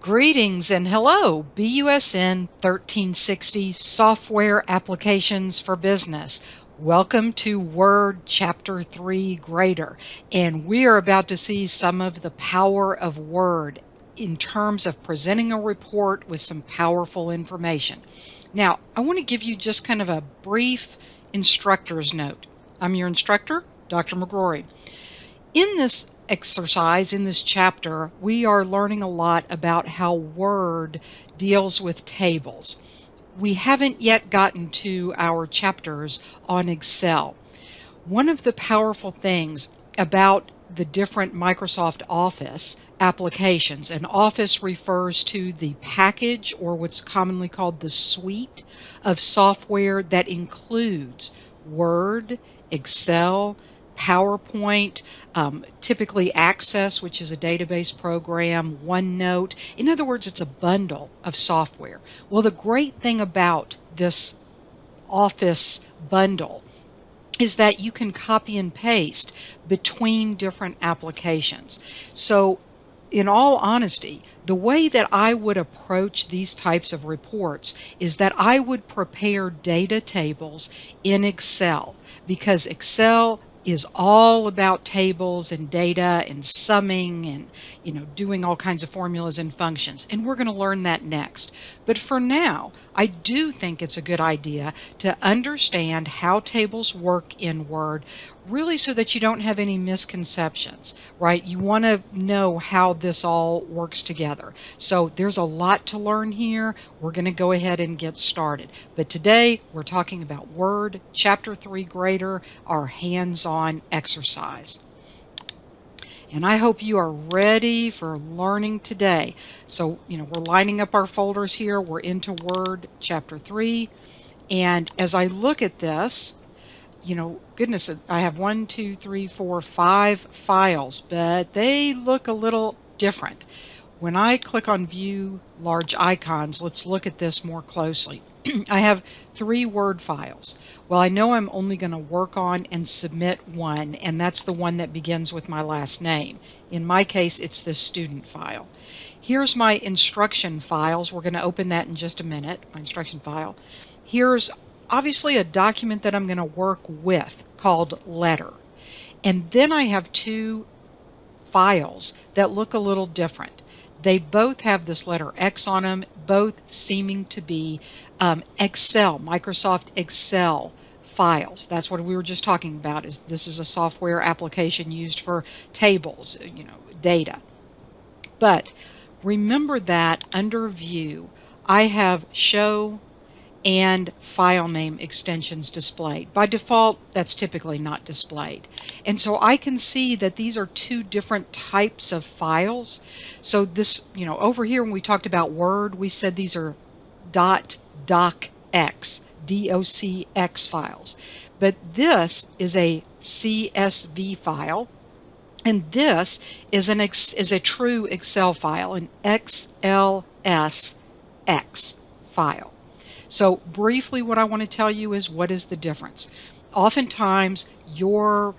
Greetings and hello, BUSN 1360 Software Applications for Business. Welcome to Word Chapter 3 Grader, and we are about to see some of the power of Word in terms of presenting a report with some powerful information. Now, I want to give you just kind of a brief instructor's note. I'm your instructor, Dr. McGrory. In this exercise, in this chapter, we are learning a lot about how Word deals with tables. We haven't yet gotten to our chapters on Excel. One of the powerful things about the different Microsoft Office applications, and Office refers to the package or what's commonly called the suite of software that includes Word, Excel, PowerPoint, typically Access, which is a database program, OneNote. In other words, it's a bundle of software. Well, the great thing about this Office bundle is that you can copy and paste between different applications. So in all honesty, the way that I would approach these types of reports is that I would prepare data tables in Excel, because Excel is all about tables and data and summing and doing all kinds of formulas and functions, and we're going to learn that next. But for now, I do think it's a good idea to understand how tables work in Word, really so that you don't have any misconceptions, right? You want to know how this all works together. So there's a lot to learn here. We're going to go ahead and get started. But today we're talking about Word, Chapter 3 Grader, our hands-on exercise. And I hope you are ready for learning today. So, we're lining up our folders here. We're into Word Chapter 3. And as I look at this, goodness, I have 1, 2, 3, 4, 5 files, but they look a little different. When I click on View Large Icons, let's look at this more closely. I have 3 Word files. Well, I know I'm only going to work on and submit one, and that's the one that begins with my last name. In my case, it's the student file. Here's my instruction files. We're going to open that in just a minute, my instruction file. Here's obviously a document that I'm going to work with called letter. And then I have 2 files that look a little different. They both have this letter X on them, both seeming to be Excel, Microsoft Excel files. That's what we were just talking about. This is a software application used for tables, data. But remember that under View, I have Show and File Name extensions displayed. By default, that's typically not displayed. And so I can see that these are 2 different types of files. So this, over here when we talked about Word, we said these are .docx, DOCX files. But this is a CSV file, and this is a true Excel file, an XLSX file. So briefly, what I want to tell you is, what is the difference? Oftentimes, your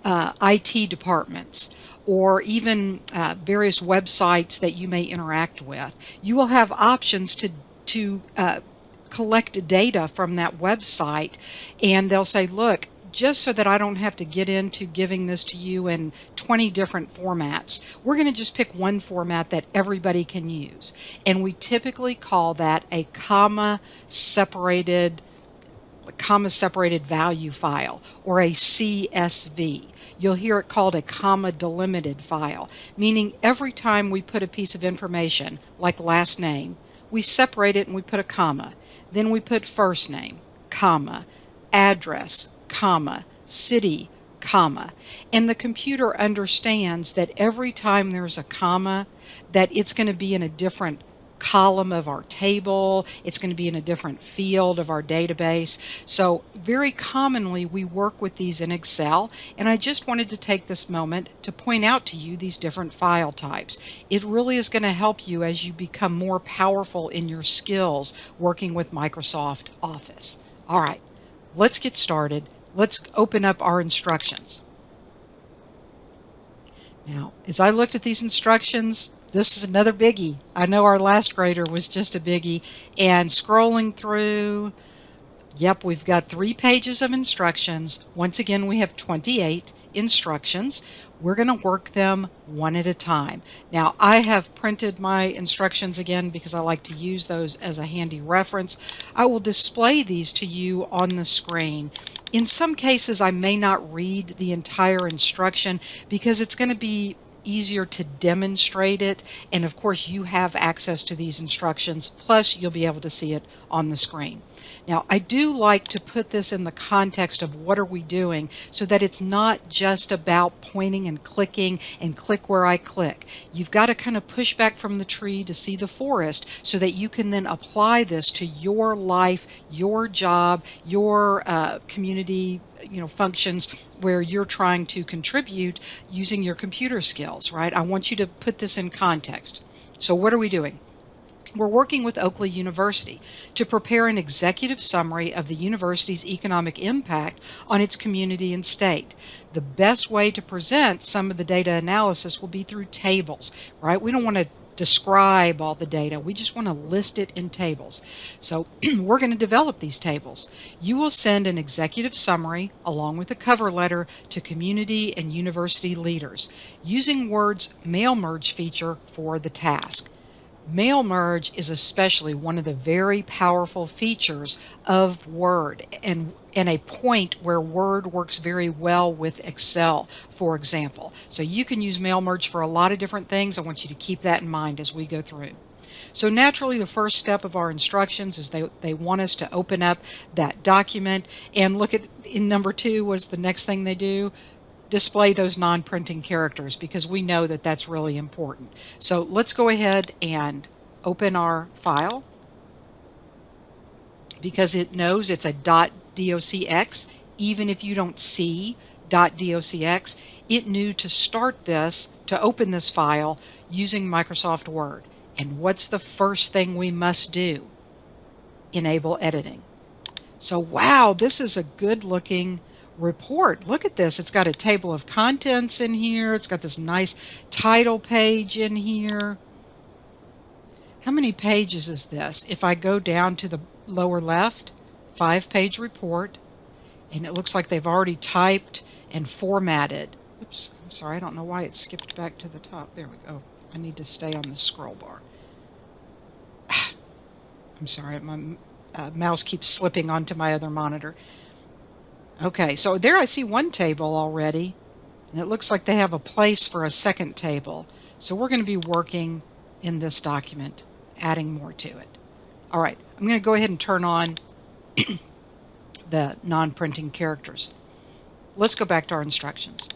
IT departments or even various websites that you may interact with, you will have options to collect data from that website, and they'll say, look, just so that I don't have to get into giving this to you in 20 different formats, we're going to just pick one format that everybody can use. And we typically call that a comma-separated value file, or a CSV. You'll hear it called a comma-delimited file, meaning every time we put a piece of information, like last name, we separate it and we put a comma. Then we put first name, comma, address, comma, city, comma. And the computer understands that every time there's a comma, that it's going to be in a different column of our table, it's going to be in a different field of our database. So very commonly we work with these in Excel, and I just wanted to take this moment to point out to you these different file types. It really is going to help you as you become more powerful in your skills working with Microsoft Office. All right, let's get started. Let's open up our instructions. Now, as I looked at these instructions, This is another biggie. I know our last grader was just a biggie. And scrolling through, yep, we've got 3 pages of instructions. Once again, we have 28 instructions. We're going to work them one at a time. Now, I have printed my instructions again because I like to use those as a handy reference. I will display these to you on the screen. In some cases, I may not read the entire instruction because it's going to be easier to demonstrate it, and of course you have access to these instructions, plus you'll be able to see it on the screen. Now, I do like to put this in the context of what are we doing so that it's not just about pointing and clicking and click where I click. You've got to kind of push back from the tree to see the forest so that you can then apply this to your life, your job, your community functions where you're trying to contribute using your computer skills, right? I want you to put this in context. So what are we doing? We're working with Oakley University to prepare an executive summary of the university's economic impact on its community and state. The best way to present some of the data analysis will be through tables, right? We don't want to describe all the data. We just want to list it in tables. So we're going to develop these tables. You will send an executive summary along with a cover letter to community and university leaders using Word's mail merge feature for the task. Mail merge is especially one of the very powerful features of Word and a point where Word works very well with Excel, for example. So you can use mail merge for a lot of different things. I want you to keep that in mind as we go through. So naturally, the first step of our instructions is they want us to open up that document and look at, in number 2 was the next thing they do, display those non-printing characters, because we know that that's really important. So let's go ahead and open our file because it knows it's a .docx. Even if you don't see .docx, it knew to start this, to open this file using Microsoft Word. And what's the first thing we must do? Enable editing. So wow, this is a good looking report. Look at this. It's got a table of contents in here. It's got this nice title page in here. How many pages is this? If I go down to the lower left, 5-page report, and it looks like they've already typed and formatted. Oops, I'm sorry, I don't know why it skipped back to the top. There we go. I need to stay on the scroll bar. I'm sorry, my mouse keeps slipping onto my other monitor. Okay, so there I see one table already, and it looks like they have a place for a second table. So we're going to be working in this document, adding more to it. All right, I'm going to go ahead and turn on the non-printing characters. Let's go back to our instructions.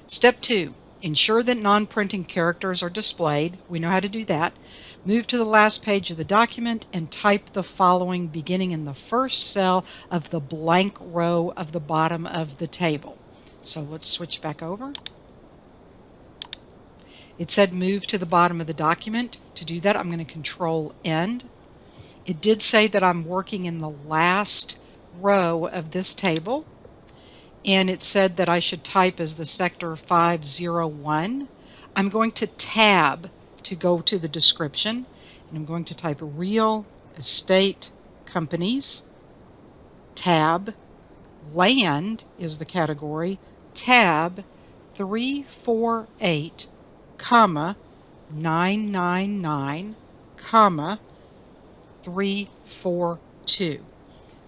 Step 2, ensure that non-printing characters are displayed. We know how to do that. Move to the last page of the document and type the following beginning in the first cell of the blank row of the bottom of the table. So let's switch back over. It said move to the bottom of the document. To do that, I'm going to Control End. It did say that I'm working in the last row of this table, and it said that I should type as the sector 501. I'm going to tab to go to the description, and I'm going to type real estate companies, tab, land is the category, tab 348, comma 999, comma 342.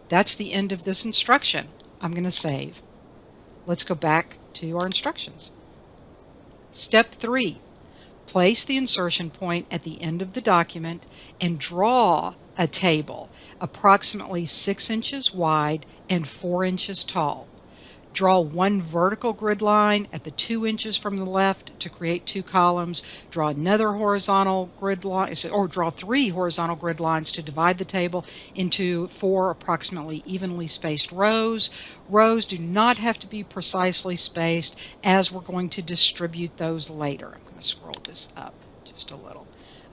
That's the end of this instruction. I'm going to save. Let's go back to our instructions. Step 3. Place the insertion point at the end of the document and draw a table approximately 6 inches wide and 4 inches tall. Draw one vertical grid line at the 2 inches from the left to create 2 columns. Draw another horizontal grid line, or draw 3 horizontal grid lines to divide the table into 4 approximately evenly spaced rows. Rows do not have to be precisely spaced, as we're going to distribute those later. I'm going to scroll this up just a little.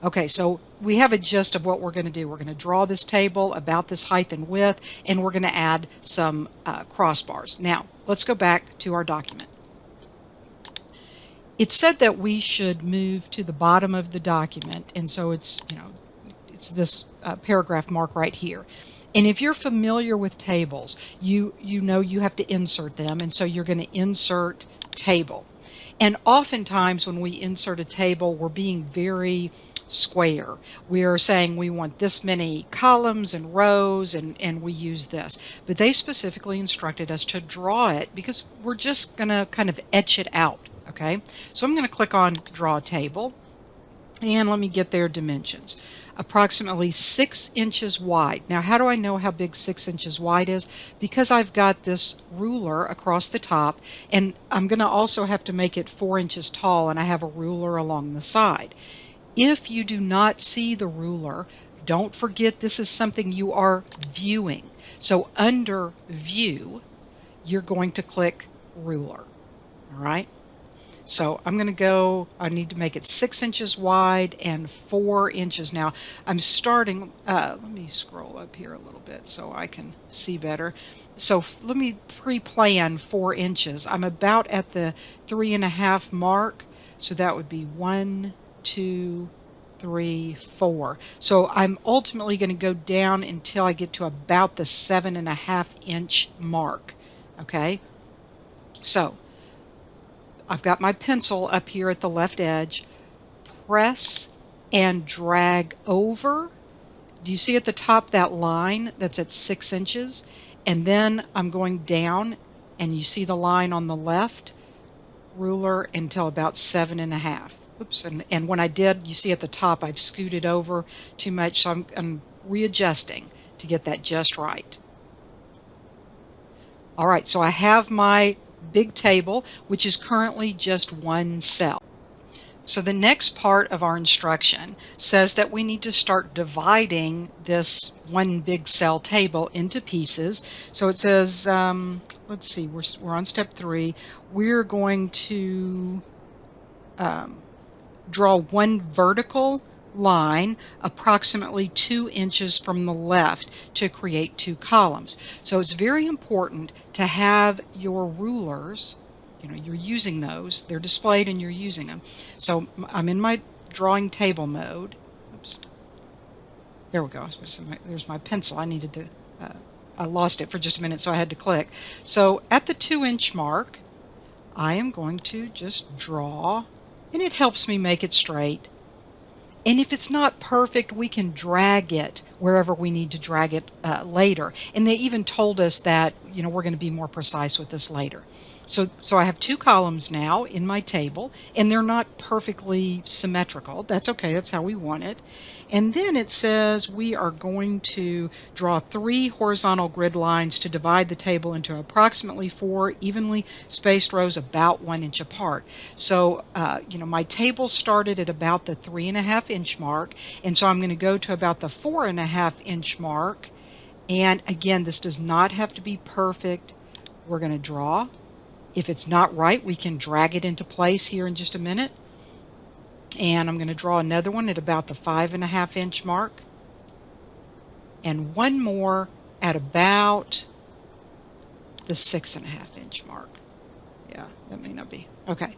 Okay, so we have a gist of what we're going to do. We're going to draw this table about this height and width, and we're going to add some crossbars. Now, let's go back to our document. It said that we should move to the bottom of the document, and so it's, it's this paragraph mark right here. And if you're familiar with tables, you know you have to insert them, and so you're going to insert table. And oftentimes when we insert a table, we're being very square. We are saying we want this many columns and rows, and we use this. But they specifically instructed us to draw it because we're just going to kind of etch it out. Okay, so I'm going to click on Draw Table, and let me get their dimensions. Approximately 6 inches wide. Now, how do I know how big 6 inches wide is? Because I've got this ruler across the top, and I'm going to also have to make it 4 inches tall, and I have a ruler along the side. If you do not see the ruler, don't forget this is something you are viewing. So under View, you're going to click Ruler. All right? So I'm going to go, I need to make it 6 inches wide and 4 inches. Now I'm starting, let me scroll up here a little bit so I can see better. So let me pre-plan 4 inches. I'm about at the 3.5 mark. So that would be 1, 2, 3, 4. So I'm ultimately going to go down until I get to about the 7.5 inch mark. Okay. So I've got my pencil up here at the left edge. Press and drag over. Do you see at the top that line that's at 6 inches? And then I'm going down, and you see the line on the left, ruler, until about 7.5. Oops, and when I did, you see at the top I've scooted over too much, so I'm readjusting to get that just right. All right, so I have my big table, which is currently just one cell. So the next part of our instruction says that we need to start dividing this one big cell table into pieces. So it says, let's see, we're on step 3. We're going to draw one vertical line approximately 2 inches from the left to create 2 columns. So it's very important to have your rulers, you're using those, they're displayed and you're using them. So I'm in my drawing table mode. Oops. There we go. There's my pencil. I needed to, I lost it for just a minute, so I had to click. So at the 2 inch mark, I am going to just draw, and it helps me make it straight. And if it's not perfect, we can drag it wherever we need to drag it later. And they even told us that, we're going to be more precise with this later. So I have 2 columns now in my table, and they're not perfectly symmetrical. That's okay. That's how we want it. And then it says we are going to draw 3 horizontal grid lines to divide the table into approximately 4 evenly spaced rows about 1 inch apart. So, my table started at about the 3.5 inch mark, and so I'm going to go to about the 4.5 inch mark. And again, this does not have to be perfect. We're going to draw. If it's not right, we can drag it into place here in just a minute. And I'm going to draw another one at about the 5.5 inch mark. And one more at about the 6.5 inch mark. Yeah, that may not be. Okay.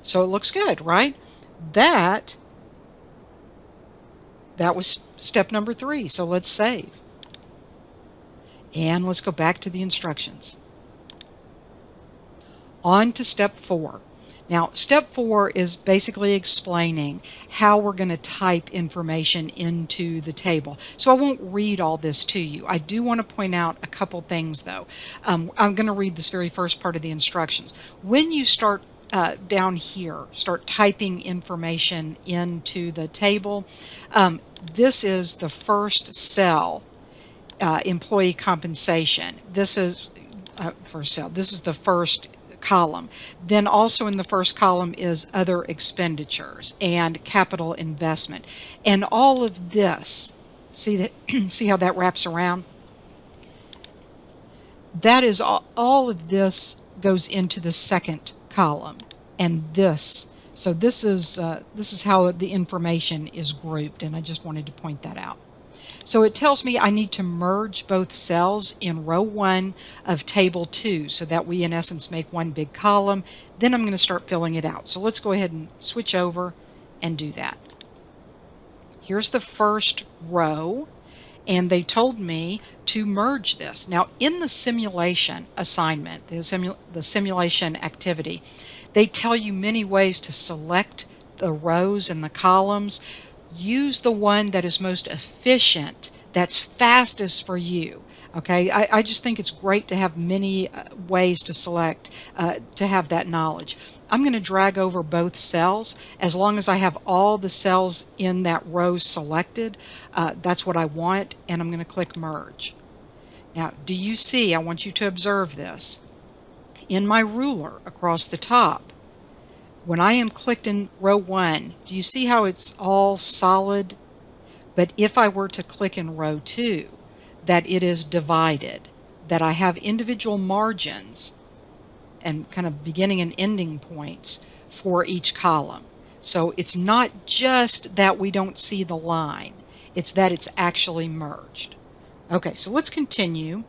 So it looks good, right? That was step number 3. So let's save. And let's go back to the instructions. On to step 4. Now, step 4 is basically explaining how we're going to type information into the table. So I won't read all this to you. I do want to point out a couple things, though. I'm going to read this very first part of the instructions. When you start down here, start typing information into the table, this is the first cell, employee compensation. This is first cell. This is the first column. Then also in the first column is other expenditures and capital investment. And all of this, see how that wraps around? That is all of this goes into the second column. And so this is how the information is grouped, and I just wanted to point that out. So it tells me I need to merge both cells in row 1 of table 2 so that we in essence make one big column. Then I'm going to start filling it out. So let's go ahead and switch over and do that. Here's the first row, and they told me to merge this. Now in the simulation assignment, the simulation activity, they tell you many ways to select the rows and the columns. Use the one that is most efficient, that's fastest for you. Okay, I just think it's great to have many ways to select, to have that knowledge. I'm going to drag over both cells. As long as I have all the cells in that row selected, that's what I want, and I'm going to click merge. Now, do you see, I want you to observe this, in my ruler across the top, when I am clicked in row 1, do you see how it's all solid? But if I were to click in row 2, that it is divided, that I have individual margins and kind of beginning and ending points for each column. So it's not just that we don't see the line, it's that it's actually merged. Okay, so let's continue.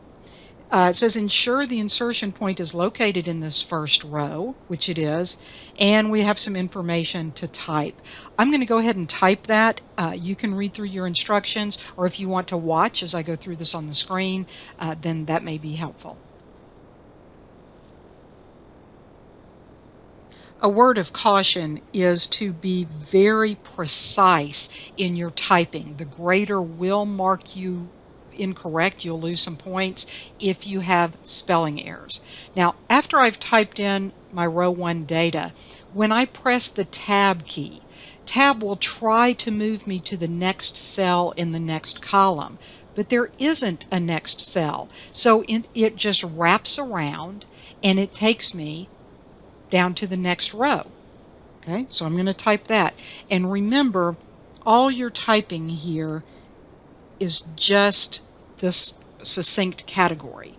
It says ensure the insertion point is located in this first row, which it is, and we have some information to type. I'm going to go ahead and type that. You can read through your instructions, or if you want to watch as I go through this on the screen, then that may be helpful. A word of caution is to be very precise in your typing. The grader will mark you incorrect. You'll lose some points if you have spelling errors. Now, after I've typed in my row 1 data, when I press the Tab key, Tab will try to move me to the next cell in the next column, but there isn't a next cell. So it just wraps around and it takes me down to the next row. Okay, so I'm going to type that. And remember, all your typing here is just this succinct category.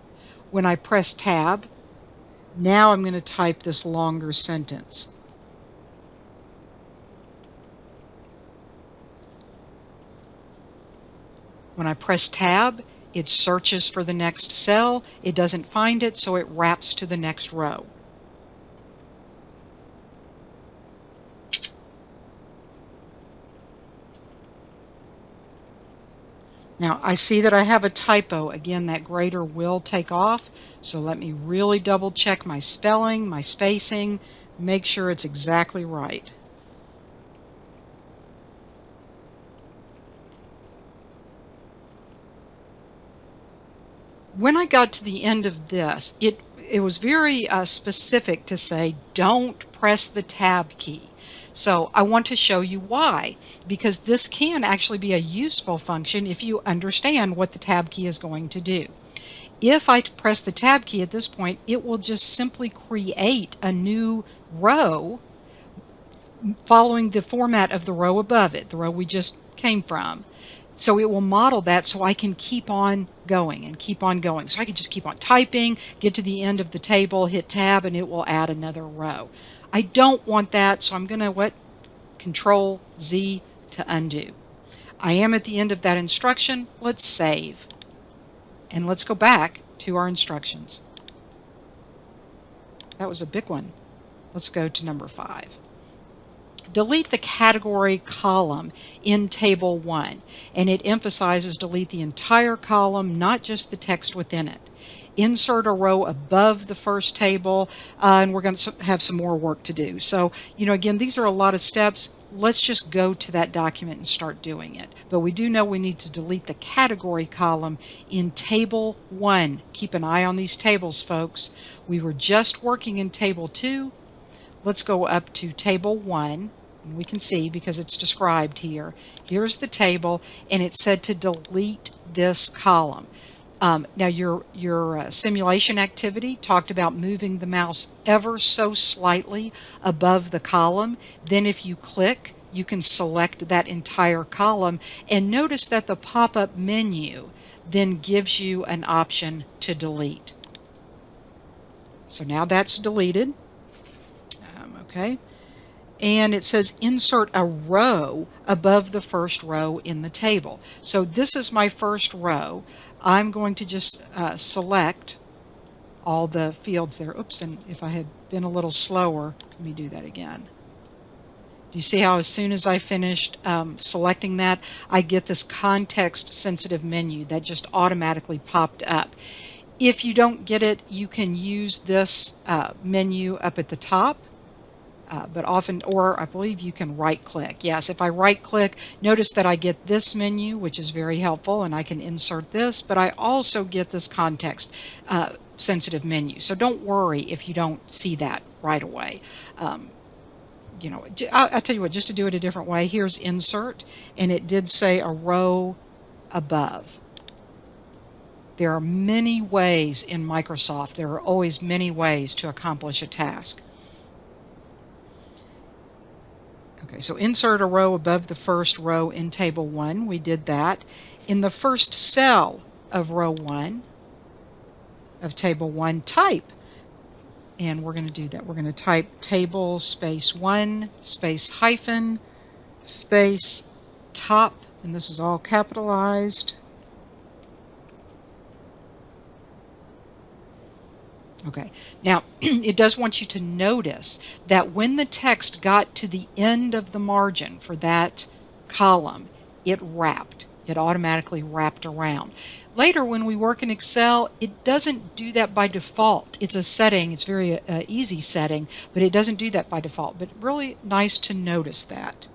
When I press Tab, now I'm going to type this longer sentence. When I press Tab, it searches for the next cell. It doesn't find it, so it wraps to the next row. Now I see that I have a typo. Again, that grader will take off, so let me really double check my spelling, my spacing, make sure it's exactly right. When I got to the end of this, it was very specific to say don't press the Tab key. So I want to show you why, because this can actually be a useful function if you understand what the Tab key is going to do. If I press the Tab key at this point, it will just simply create a new row following the format of the row above it, the row we just came from. So it will model that so I can keep on going and keep on going. So I can just keep on typing, get to the end of the table, hit Tab, and it will add another row. I don't want that, so I'm going to Control Z to undo. I am at the end of that instruction. Let's save. And let's go back to our instructions. That was a big one. Let's go to number 5. Delete the category column in Table 1, and it emphasizes delete the entire column, not just the text within it. Insert a row above the first table, and we're going to have some more work to do. So, again, these are a lot of steps. Let's just go to that document and start doing it. But we do know we need to delete the category column in Table 1. Keep an eye on these tables, folks. We were just working in Table 2. Let's go up to Table 1. And we can see because it's described here. Here's the table, and it said to delete this column. Now your simulation activity talked about moving the mouse ever so slightly above the column. Then if you click, you can select that entire column, and notice that the pop-up menu then gives you an option to delete. So now that's deleted. Okay. and it says insert a row above the first row in the table. So this is my first row. I'm going to just select all the fields there. Oops, and if I had been a little slower, let me do that again. Do you see how as soon as I finished selecting that, I get this context-sensitive menu that just automatically popped up? If you don't get it, you can use this menu up at the top, but often, or I believe you can right-click. Yes, if I right-click, notice that I get this menu, which is very helpful, and I can insert this, but I also get this context-sensitive menu. So don't worry if you don't see that right away. You know, I'll tell you what, just to do it a different way, here's insert, and it did say a row above. There are many ways in Microsoft. There are always many ways to accomplish a task. Okay, so insert a row above the first row in table 1. We did that. In the first cell of row 1 of table 1, type. And we're going to do that. We're going to type table space 1 space hyphen space top, and this is all capitalized. Okay, now it does want you to notice that when the text got to the end of the margin for that column, it wrapped. It automatically wrapped around. Later, when we work in Excel, it doesn't do that by default. It's a setting. It's very easy setting, but it doesn't do that by default. But really nice to notice that.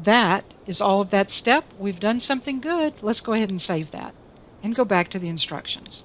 That is all of that step. We've done something good. Let's go ahead and save that and go back to the instructions.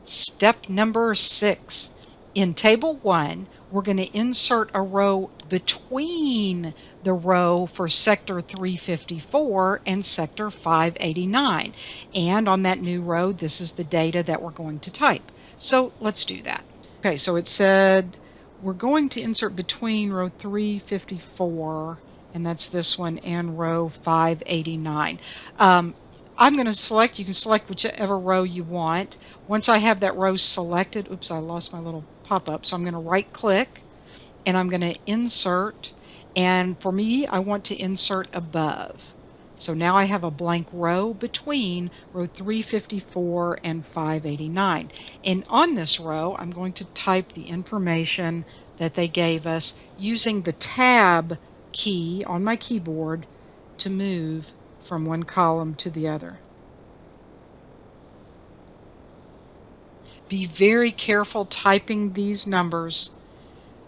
Step number 6. In table 1, we're going to insert a row between the row for sector 354 and sector 589. And on that new row, this is the data that we're going to type. So let's do that. Okay, so it said we're going to insert between row 354, and that's this one, and row 589. I'm going to select, you can select whichever row you want. Once I have that row selected, oops, I lost my little pop-up, so I'm going to right click and I'm going to insert, and for me I want to insert above. So now I have a blank row between row 354 and 589, and on this row I'm going to type the information that they gave us using the tab key on my keyboard to move from one column to the other. Be very careful typing these numbers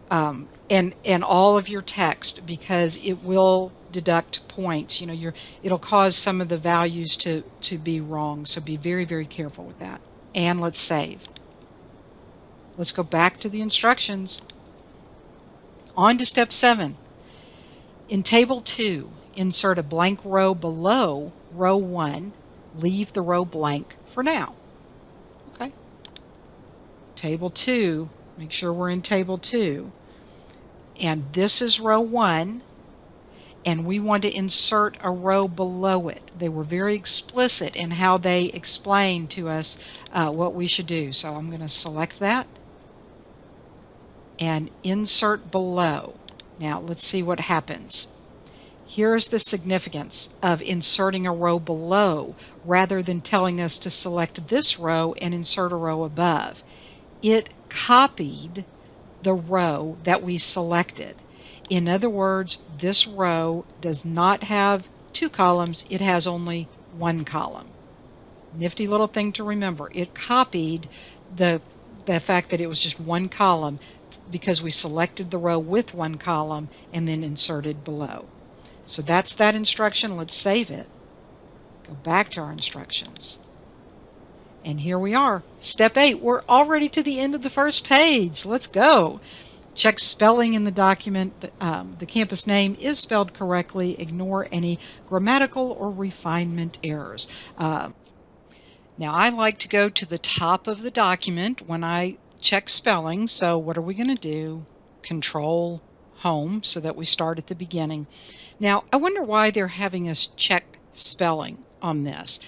and all of your text, because it will deduct points. You know, it'll cause some of the values to be wrong. So be very, very careful with that. And let's save. Let's go back to the instructions. On to step 7. In table 2, insert a blank row below row 1. Leave the row blank for now. Okay. Table 2, make sure we're in table 2. And this is row 1, and we want to insert a row below it. They were very explicit in how they explained to us what we should do. So I'm going to select that and insert below. Now let's see what happens. Here's the significance of inserting a row below rather than telling us to select this row and insert a row above. It copied the row that we selected. In other words, this row does not have 2 columns, it has only 1 column. Nifty little thing to remember. It copied the fact that it was just 1 column because we selected the row with 1 column and then inserted below. So that's that instruction. Let's save it. Go back to our instructions. And here we are. Step 8. We're already to the end of the first page. Let's go. Check spelling in the document. The campus name is spelled correctly. Ignore any grammatical or refinement errors. Now I like to go to the top of the document when I check spelling. So what are we going to do? Control Home so that we start at the beginning. Now I wonder why they're having us check spelling on this.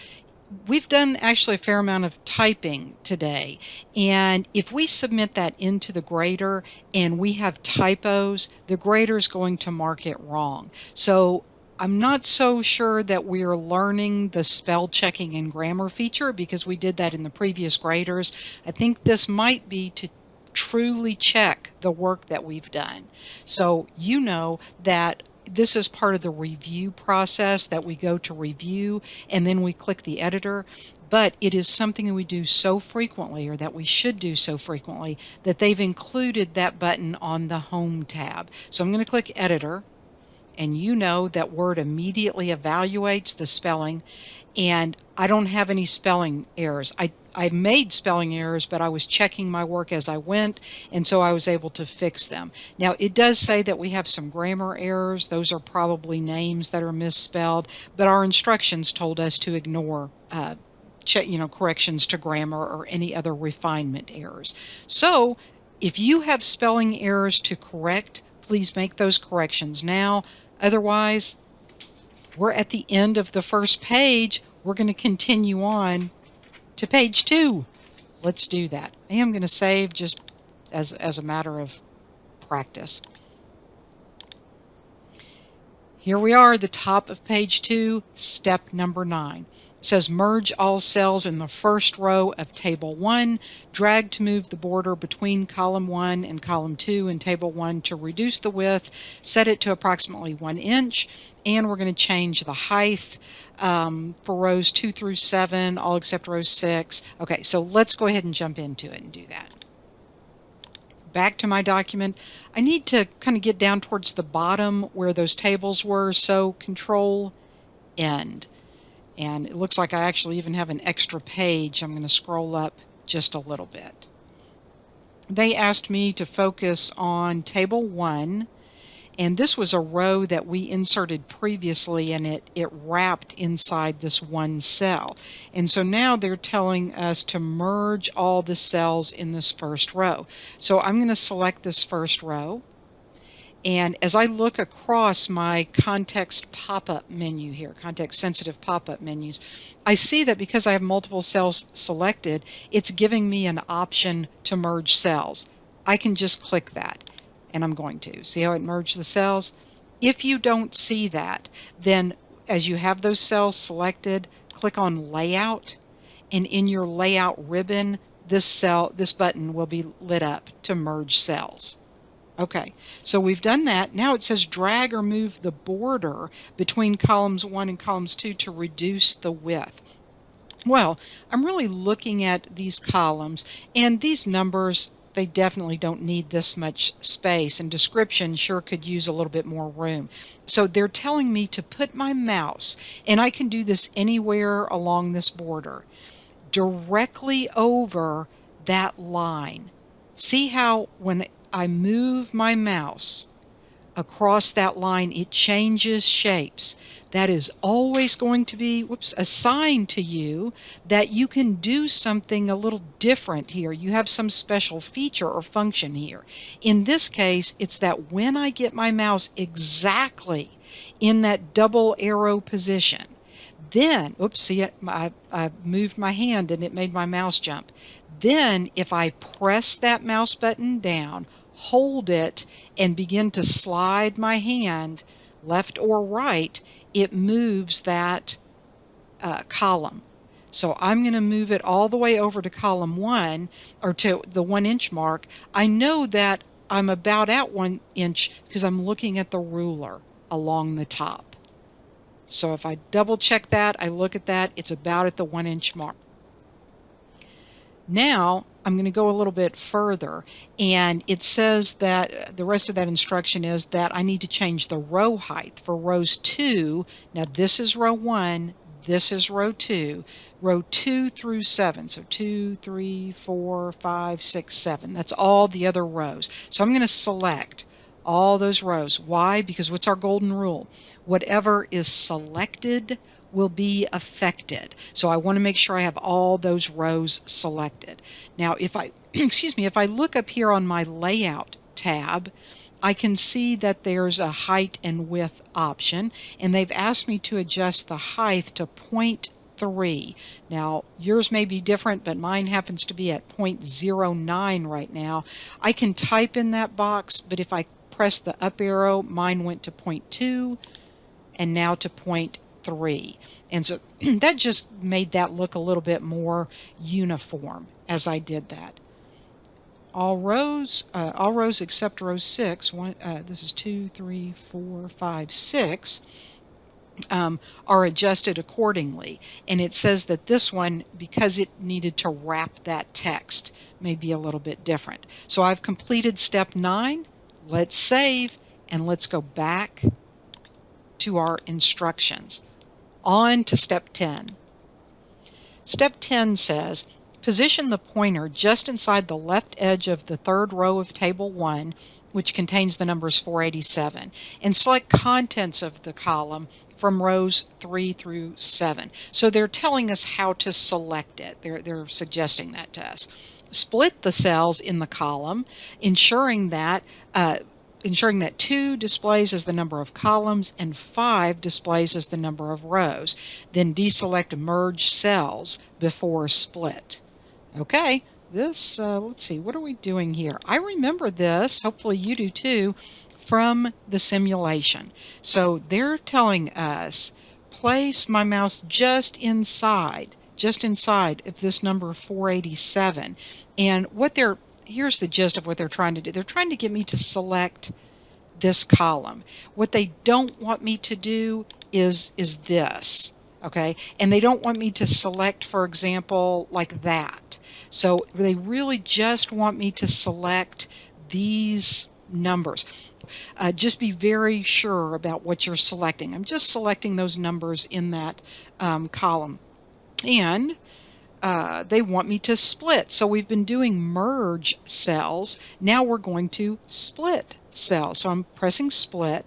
we've done actually a fair amount of typing today. And if we submit that into the grader and we have typos, the grader is going to mark it wrong. So I'm not so sure that we're learning the spell checking and grammar feature because we did that in the previous graders. I think this might be to truly check the work that we've done. So you know that this is part of the review process, that we go to review and then we click the editor. But it is something that we do so frequently, or that we should do so frequently, that they've included that button on the Home tab. So I'm going to click Editor, and you know that Word immediately evaluates the spelling, and I don't have any spelling errors. I made spelling errors, but I was checking my work as I went, and so I was able to fix them. Now, it does say that we have some grammar errors. Those are probably names that are misspelled, but our instructions told us to ignore corrections to grammar or any other refinement errors. So if you have spelling errors to correct, please make those corrections now. Otherwise, we're at the end of the first page. We're going to continue on to page 2. Let's do that. I am going to save just as a matter of practice. Here we are, the top of page 2, step number 9. It says merge all cells in the first row of table 1, drag to move the border between column 1 and column 2 in table 1 to reduce the width, set it to approximately 1 inch, and we're going to change the height for rows 2 through 7, all except row 6. Okay, so let's go ahead and jump into it and do that. Back to my document. I need to kind of get down towards the bottom where those tables were, so Control End. And it looks like I actually even have an extra page. I'm going to scroll up just a little bit. They asked me to focus on table 1, and this was a row that we inserted previously, and it wrapped inside this one cell. And so now they're telling us to merge all the cells in this first row. So I'm going to select this first row. And as I look across my context pop-up menu here, context-sensitive pop-up menus, I see that because I have multiple cells selected, it's giving me an option to merge cells. I can just click that, and I'm going to. See how it merged the cells? If you don't see that, then as you have those cells selected, click on Layout, and in your Layout ribbon, this button will be lit up to merge cells. Okay, so we've done that. Now it says drag or move the border between columns 1 and columns 2 to reduce the width. Well, I'm really looking at these columns, and these numbers, they definitely don't need this much space, and description sure could use a little bit more room. So they're telling me to put my mouse, and I can do this anywhere along this border, directly over that line. See how when I move my mouse across that line, it changes shapes. That is always going to be a sign to you that you can do something a little different here. You have some special feature or function here. In this case, it's that when I get my mouse exactly in that double arrow position, then, see, I moved my hand and it made my mouse jump. Then if I press that mouse button down, hold it, and begin to slide my hand left or right, it moves that column. So I'm going to move it all the way over to column 1, or to the 1 inch mark. I know that I'm about at 1 inch because I'm looking at the ruler along the top. So if I double check that, I look at that, it's about at the 1 inch mark. Now I'm going to go a little bit further, and it says that the rest of that instruction is that I need to change the row height for rows 2. Now this is row 1, this is row 2 through 7. So 2, 3, 4, 5, 6, 7. That's all the other rows. So I'm going to select all those rows. Why? Because what's our golden rule? Whatever is selected will be affected. So I want to make sure I have all those rows selected. Now if I if I look up here on my layout tab, I can see that there's a height and width option, and they've asked me to adjust the height to 0.3. Now, yours may be different, but mine happens to be at 0.09 right now. I can type in that box, but if I press the up arrow, mine went to 0.2 and now to 0.3. And so that just made that look a little bit more uniform as I did that. All rows except row 6, this is 2, 3, 4, 5, 6, are adjusted accordingly. And it says that this one, because it needed to wrap that text, may be a little bit different. So I've completed step 9. Let's save, and let's go back to our instructions. On to step 10. Step 10 says, position the pointer just inside the left edge of the third row of table 1, which contains the numbers 487, and select contents of the column from rows 3 through 7. So they're telling us how to select it. They're suggesting that to us. Split the cells in the column, ensuring that 2 displays as the number of columns and 5 displays as the number of rows. Then deselect merge cells before split. Okay, this, let's see, what are we doing here? I remember this, hopefully you do too, from the simulation. So they're telling us, place my mouse just inside of this number 487. And here's the gist of what they're trying to do. They're trying to get me to select this column. What they don't want me to do is this, okay? And they don't want me to select, for example, like that. So they really just want me to select these numbers. Just be very sure about what you're selecting. I'm just selecting those numbers in that column. And they want me to split. So we've been doing merge cells. Now we're going to split cells. So I'm pressing split,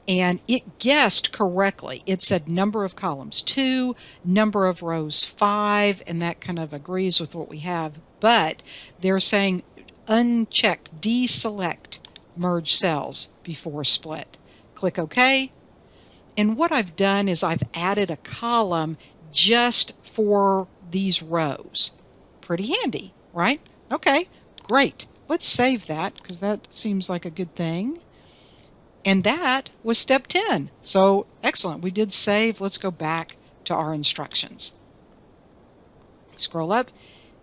and it guessed correctly. It said number of columns 2, number of rows 5, and that kind of agrees with what we have. But they're saying uncheck, deselect merge cells before split. Click OK. And what I've done is I've added a column just for these rows. Pretty handy, right? Okay, great. Let's save that because that seems like a good thing. And that was step 10. So excellent. We did save. Let's go back to our instructions. Scroll up.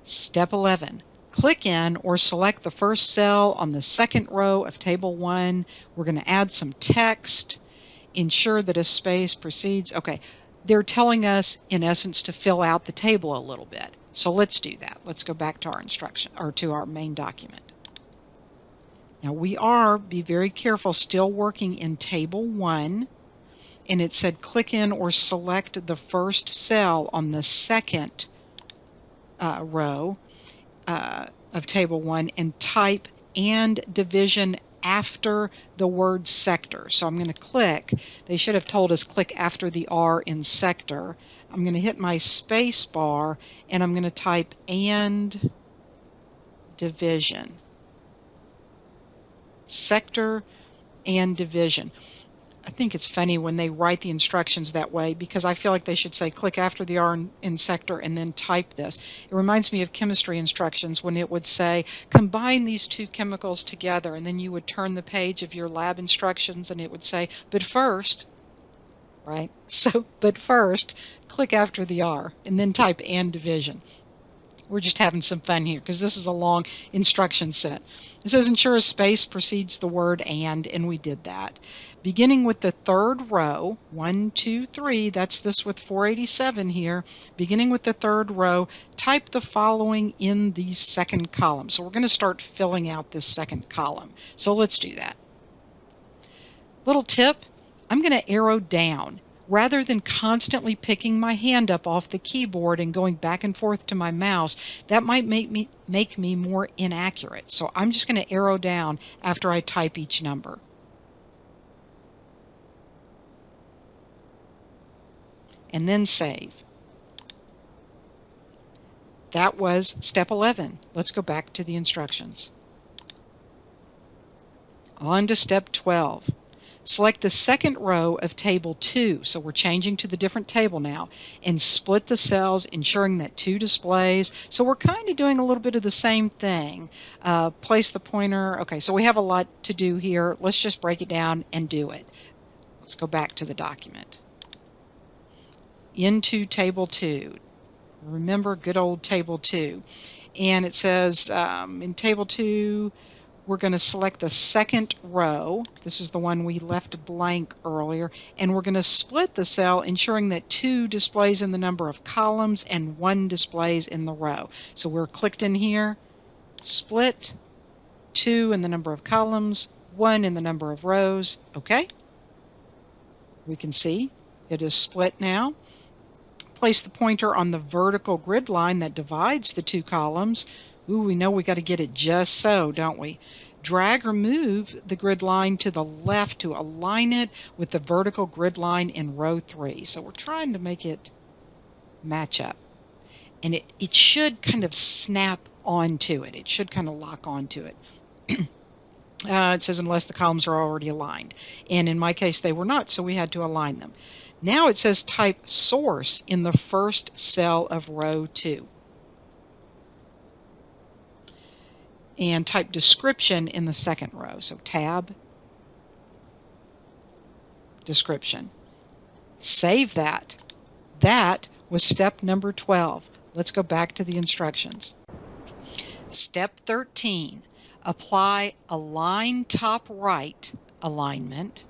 Step 11. Click in or select the first cell on the second row of table 1. We're going to add some text. Ensure that a space precedes. Okay. They're telling us, in essence, to fill out the table a little bit. So let's do that. Let's go back to our instruction, or to our main document. Now be very careful, still working in table 1. And it said click in or select the first cell on the second row of table 1 and type and division after the word sector. So I'm going to click. They should have told us click after the R in sector. I'm going to hit my space bar and I'm going to type and division. Sector and division. I think it's funny when they write the instructions that way because I feel like they should say click after the R in sector and then type this. It reminds me of chemistry instructions when it would say combine these two chemicals together, and then you would turn the page of your lab instructions and it would say but first, right? So but first click after the R and then type and division. We're just having some fun here because this is a long instruction set. It says ensure a space precedes the word and we did that. Beginning with the third row, 1, 2, 3, that's this with 487 here. Beginning with the third row, type the following in the second column. So we're going to start filling out this second column. So let's do that. Little tip, I'm going to arrow down. Rather than constantly picking my hand up off the keyboard and going back and forth to my mouse, that might make me more inaccurate. So I'm just going to arrow down after I type each number. And then save. That was step 11. Let's go back to the instructions. On to step 12. Select the second row of table 2, so we're changing to the different table now, and split the cells, ensuring that 2 displays. So we're kind of doing a little bit of the same thing. Place the pointer. Okay, so we have a lot to do here. Let's just break it down and do it. Let's go back to the document. Into table 2. Remember good old table 2. And it says in table 2, we're going to select the second row. This is the one we left blank earlier. And we're going to split the cell, ensuring that 2 displays in the number of columns and 1 displays in the row. So we're clicked in here, split, 2 in the number of columns, 1 in the number of rows. Okay. We can see it is split now. Place the pointer on the vertical grid line that divides the 2 columns. Ooh, we know we got to get it just so, don't we? Drag or move the grid line to the left to align it with the vertical grid line in row 3. So we're trying to make it match up. And it should kind of snap onto it. It should kind of lock onto it. It says unless the columns are already aligned. And in my case, they were not, so we had to align them. Now it says type source in the first cell of row 2. And type description in the second row. So tab, description. Save that. That was step number 12. Let's go back to the instructions. Step 13, apply align top right alignment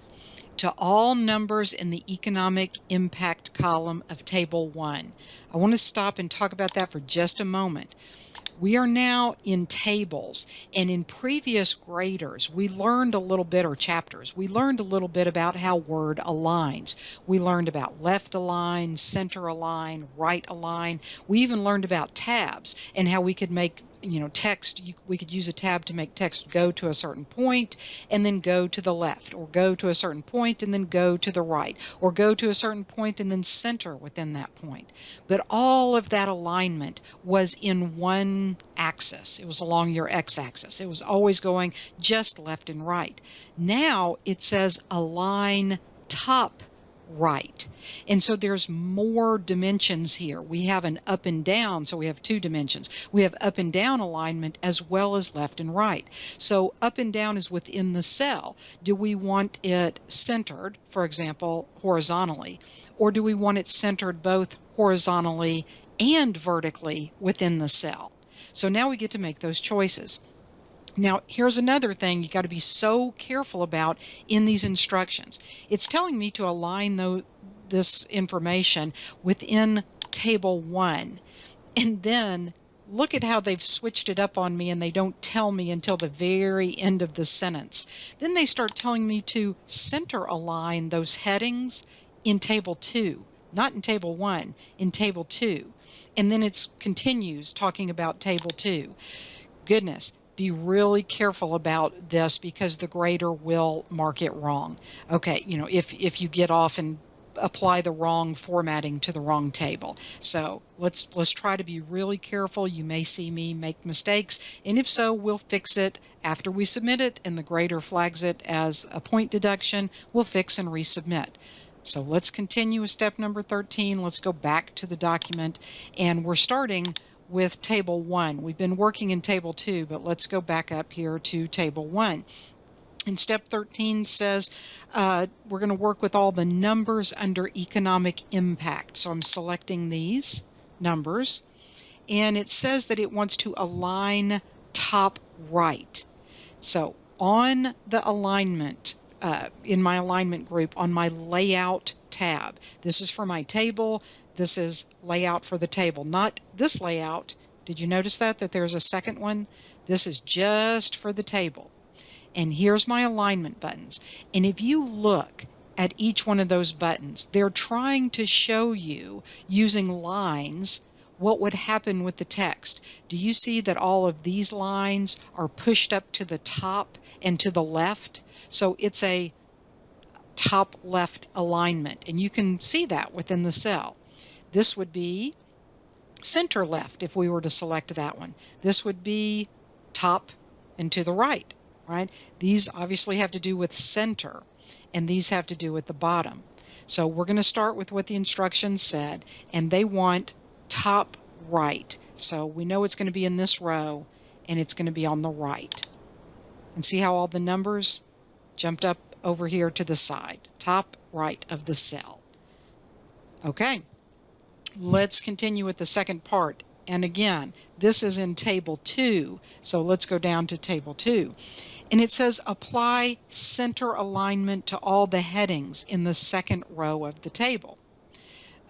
to all numbers in the economic impact column of table 1. I want to stop and talk about that for just a moment. We are now in tables, and in previous graders, we learned a little bit, or chapters, we learned a little bit about how Word aligns. We learned about left align, center align, right align. We even learned about tabs and how we could make text, we could use a tab to make text go to a certain point and then go to the left, or go to a certain point and then go to the right, or go to a certain point and then center within that point. But all of that alignment was in one axis. It was along your x-axis. It was always going just left and right. Now it says align top right. And so there's more dimensions here. We have an up and down, so we have 2 dimensions. We have up and down alignment as well as left and right. So up and down is within the cell. Do we want it centered, for example, horizontally? Or do we want it centered both horizontally and vertically within the cell? So now we get to make those choices. Now, here's another thing you got to be so careful about in these instructions. It's telling me to align this information within table 1. And then look at how they've switched it up on me, and they don't tell me until the very end of the sentence. Then they start telling me to center align those headings in table 2. Not in table 1, in table 2. And then it continues talking about table 2. Goodness. Be really careful about this, because the grader will mark it wrong. Okay, if you get off and apply the wrong formatting to the wrong table. So let's try to be really careful. You may see me make mistakes, and if so, we'll fix it after we submit it, and the grader flags it as a point deduction. We'll fix and resubmit. So let's continue with step number 13. Let's go back to the document, and we're starting with table 1. We've been working in table 2, but let's go back up here to table 1. And step 13 says we're going to work with all the numbers under economic impact. So I'm selecting these numbers, and it says that it wants to align top right. So on the alignment, in my alignment group, on my layout tab, this is for my table. This is layout for the table, not this layout. Did you notice that there's a second one? This is just for the table. And here's my alignment buttons. And if you look at each one of those buttons, they're trying to show you, using lines, what would happen with the text. Do you see that all of these lines are pushed up to the top and to the left? So it's a top left alignment, and you can see that within the cell. This would be center left if we were to select that one. This would be top and to the right. right? These obviously have to do with center, and these have to do with the bottom. So we're going to start with what the instructions said, and they want top right. So we know it's going to be in this row, and it's going to be on the right. And see how all the numbers jumped up over here to the side, top right of the cell. Okay, let's continue with the second part. And again, this is in table 2. So let's go down to table 2. And it says apply center alignment to all the headings in the second row of the table.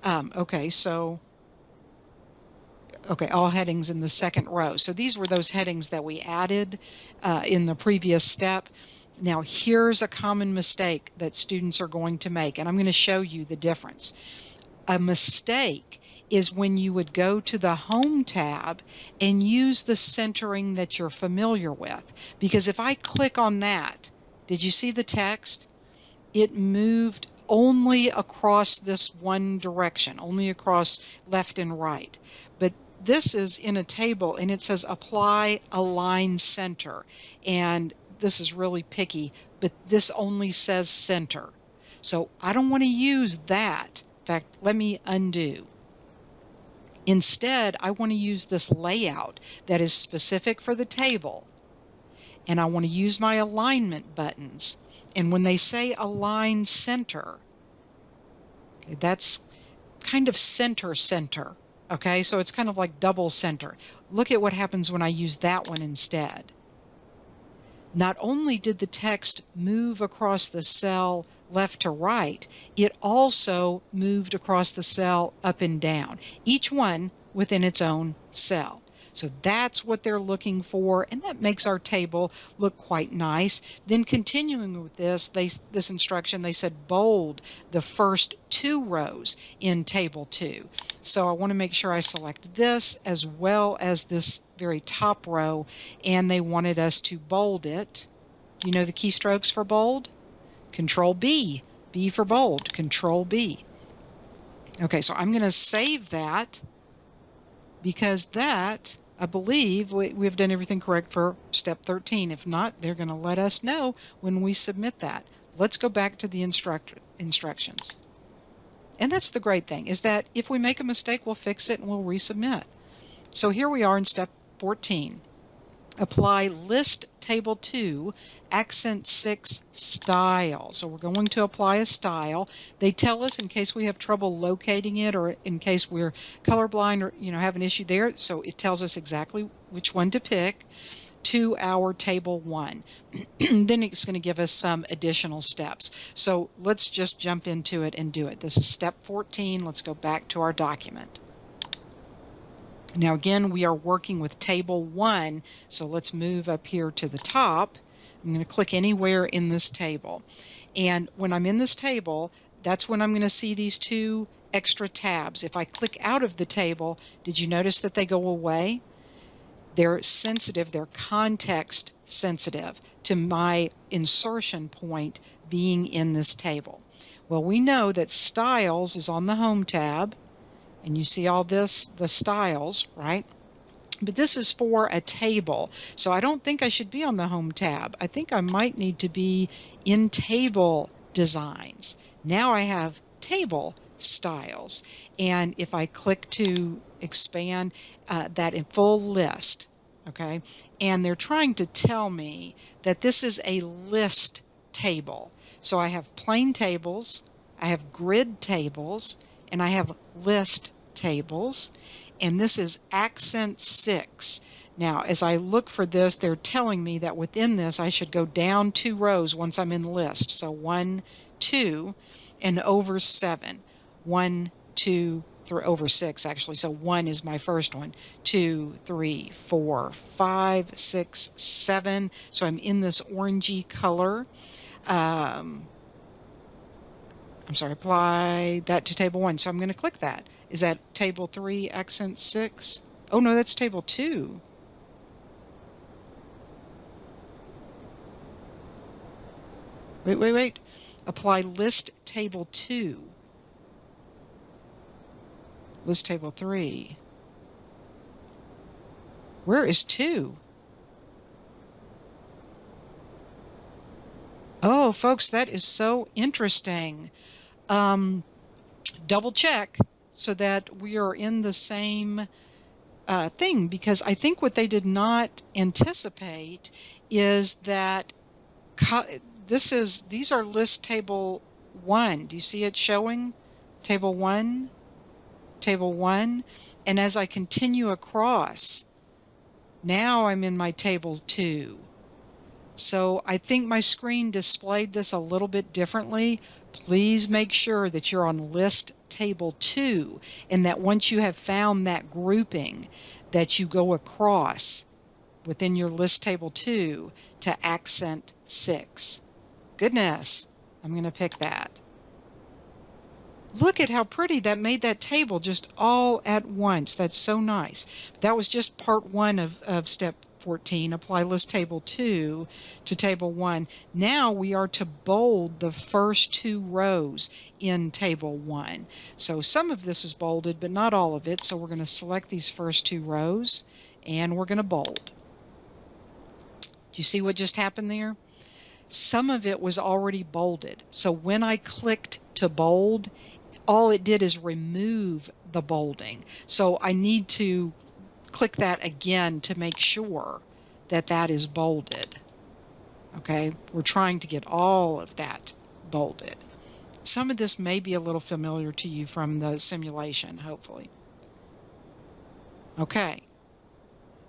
Okay, all headings in the second row. So these were those headings that we added in the previous step. Now here's a common mistake that students are going to make, and I'm going to show you the difference. A mistake is when you would go to the Home tab and use the centering that you're familiar with. Because if I click on that, did you see the text? It moved only across this one direction, only across left and right. But this is in a table, and it says apply align center. And this is really picky, but this only says center. So I don't want to use that. In fact, let me undo. Instead, I want to use this layout that is specific for the table. And I want to use my alignment buttons. And when they say align center, okay, that's kind of center. Okay, so it's kind of like double center. Look at what happens when I use that one instead. Not only did the text move across the cell left to right, it also moved across the cell up and down, each one within its own cell. So that's what they're looking for, and that makes our table look quite nice. Then continuing with this instruction, they said bold the first 2 rows in table 2. So I want to make sure I select this as well as this very top row, and they wanted us to bold it. You know the keystrokes for bold? Control B, B for bold, Control B. Okay, so I'm going to save that because that, I believe, we've done everything correct for step 13. If not, they're going to let us know when we submit that. Let's go back to the instructions. And that's the great thing, is that if we make a mistake, we'll fix it and we'll resubmit. So here we are in step 14. Apply list table 2 accent 6 style. So we're going to apply a style. They tell us in case we have trouble locating it, or in case we're colorblind, or have an issue there. So it tells us exactly which one to pick to our table 1. Then it's going to give us some additional steps. So let's just jump into it and do it. This is step 14. Let's go back to our document. Now again, we are working with table 1, so let's move up here to the top. I'm going to click anywhere in this table. And when I'm in this table, that's when I'm going to see these 2 extra tabs. If I click out of the table, did you notice that they go away? They're sensitive, they're context sensitive to my insertion point being in this table. Well, we know that styles is on the Home tab. And you see all this, the styles, right? But this is for a table. So I don't think I should be on the Home tab. I think I might need to be in table designs. Now I have table styles. And if I click to expand that in full list, okay, and they're trying to tell me that this is a list table. So I have plain tables, I have grid tables, and I have list tables, and this is accent 6. Now as I look for this, they're telling me that within this I should go down 2 rows once I'm in list. So 1, 2, and over 7. 1, 2, 3, over 6 actually. So 1 is my first one. 2, 3, 4, 5, 6, 7. So I'm in this orangey color. I'm sorry, apply that to table 1. So I'm going to click that. Is that table 3, accent 6? Oh no, that's table 2. Wait. Apply list table 2. List table 3. Where is 2? Oh, folks, that is so interesting. Um, Double check so that we are in the same thing, because I think what they did not anticipate is that these are list table 1. Do you see it showing? Table 1, table 1. And as I continue across, now I'm in my table 2. So I think my screen displayed this a little bit differently. Please make sure that you're on list table 2, and that once you have found that grouping, that you go across within your list table 2 to accent 6. Goodness, I'm going to pick that. Look at how pretty that made that table just all at once. That's so nice. That was just part 1 of step 14. Apply list table 2 to table 1. Now we are to bold the first 2 rows in table 1. So some of this is bolded, but not all of it. So we're going to select these first 2 rows and we're going to bold. Do you see what just happened there? Some of it was already bolded. So when I clicked to bold, all it did is remove the bolding. So I need to click that again to make sure that that is bolded. Okay, we're trying to get all of that bolded. Some of this may be a little familiar to you from the simulation, hopefully. Okay.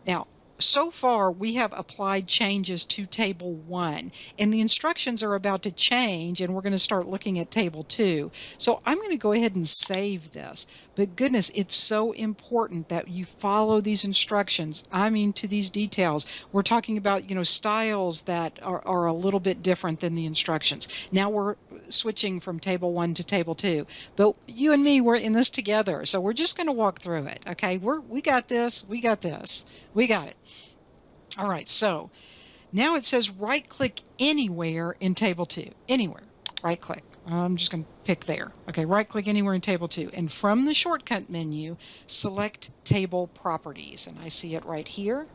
Now, so far we have applied changes to table 1, and the instructions are about to change, and we're going to start looking at table 2. So I'm going to go ahead and save this. But goodness, it's so important that you follow these instructions. I mean, to these details. We're talking about, styles that are a little bit different than the instructions. Now we're switching from table 1 to table 2. But you and me, we're in this together. So we're just going to walk through it. Okay, we got this. We got this. We got it. All right, so now it says right-click anywhere in table 2. Anywhere. Right-click. I'm just going to pick there. Okay, right-click anywhere in table 2. And from the shortcut menu, select Table Properties. And I see it right here.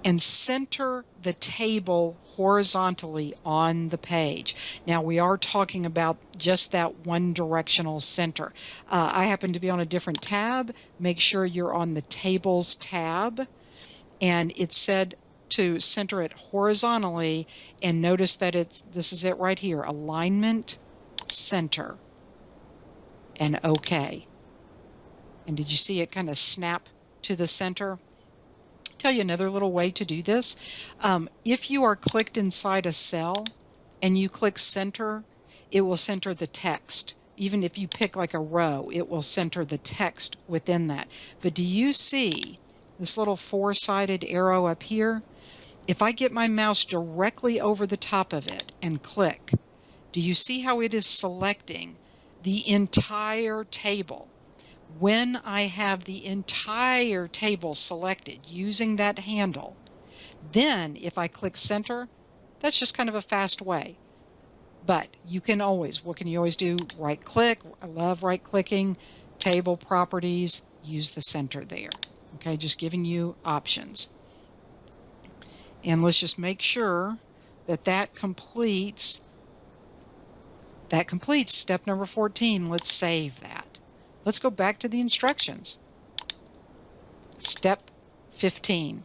And center the table horizontally on the page. Now we are talking about just that one directional center. I happen to be on a different tab. Make sure you're on the Tables tab. And it said to center it horizontally, and notice that this is it right here, alignment, center, and OK. And did you see it kind of snap to the center? Tell you another little way to do this. If you are clicked inside a cell and you click center, it will center the text. Even if you pick like a row, it will center the text within that. But do you see this little 4-sided arrow up here? If I get my mouse directly over the top of it and click, do you see how it is selecting the entire table? When I have the entire table selected using that handle, then if I click center, that's just kind of a fast way. But you can always, what can you always do? Right click. I love right clicking. Table properties, use the center there. Okay, just giving you options. And let's just make sure that that completes step number 14. Let's save that. Let's go back to the instructions. Step 15.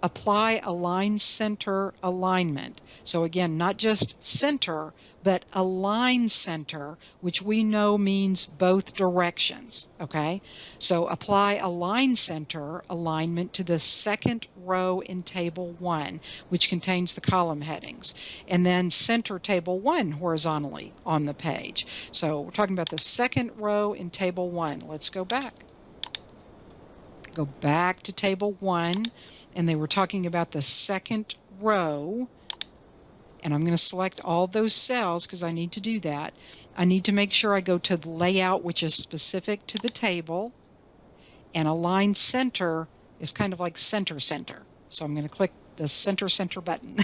Apply align center alignment. So again, not just center, but align center, which we know means both directions. Okay, so apply align center alignment to the second row in table 1, which contains the column headings, and then center table 1 horizontally on the page. So we're talking about the second row in table 1. Let's go back. Go back to table 1, and they were talking about the second row, and I'm going to select all those cells because I need to do that. I need to make sure I go to the layout, which is specific to the table, and align center is kind of like center. So I'm going to click the center button,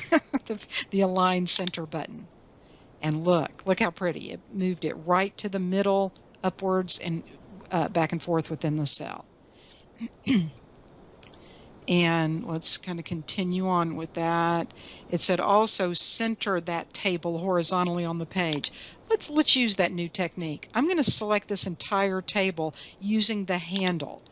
the align center button, and look how pretty. It moved it right to the middle, upwards, and back and forth within the cell. And let's kind of continue on with that. It said also center that table horizontally on the page. Let's use that new technique. I'm going to select this entire table using the handle.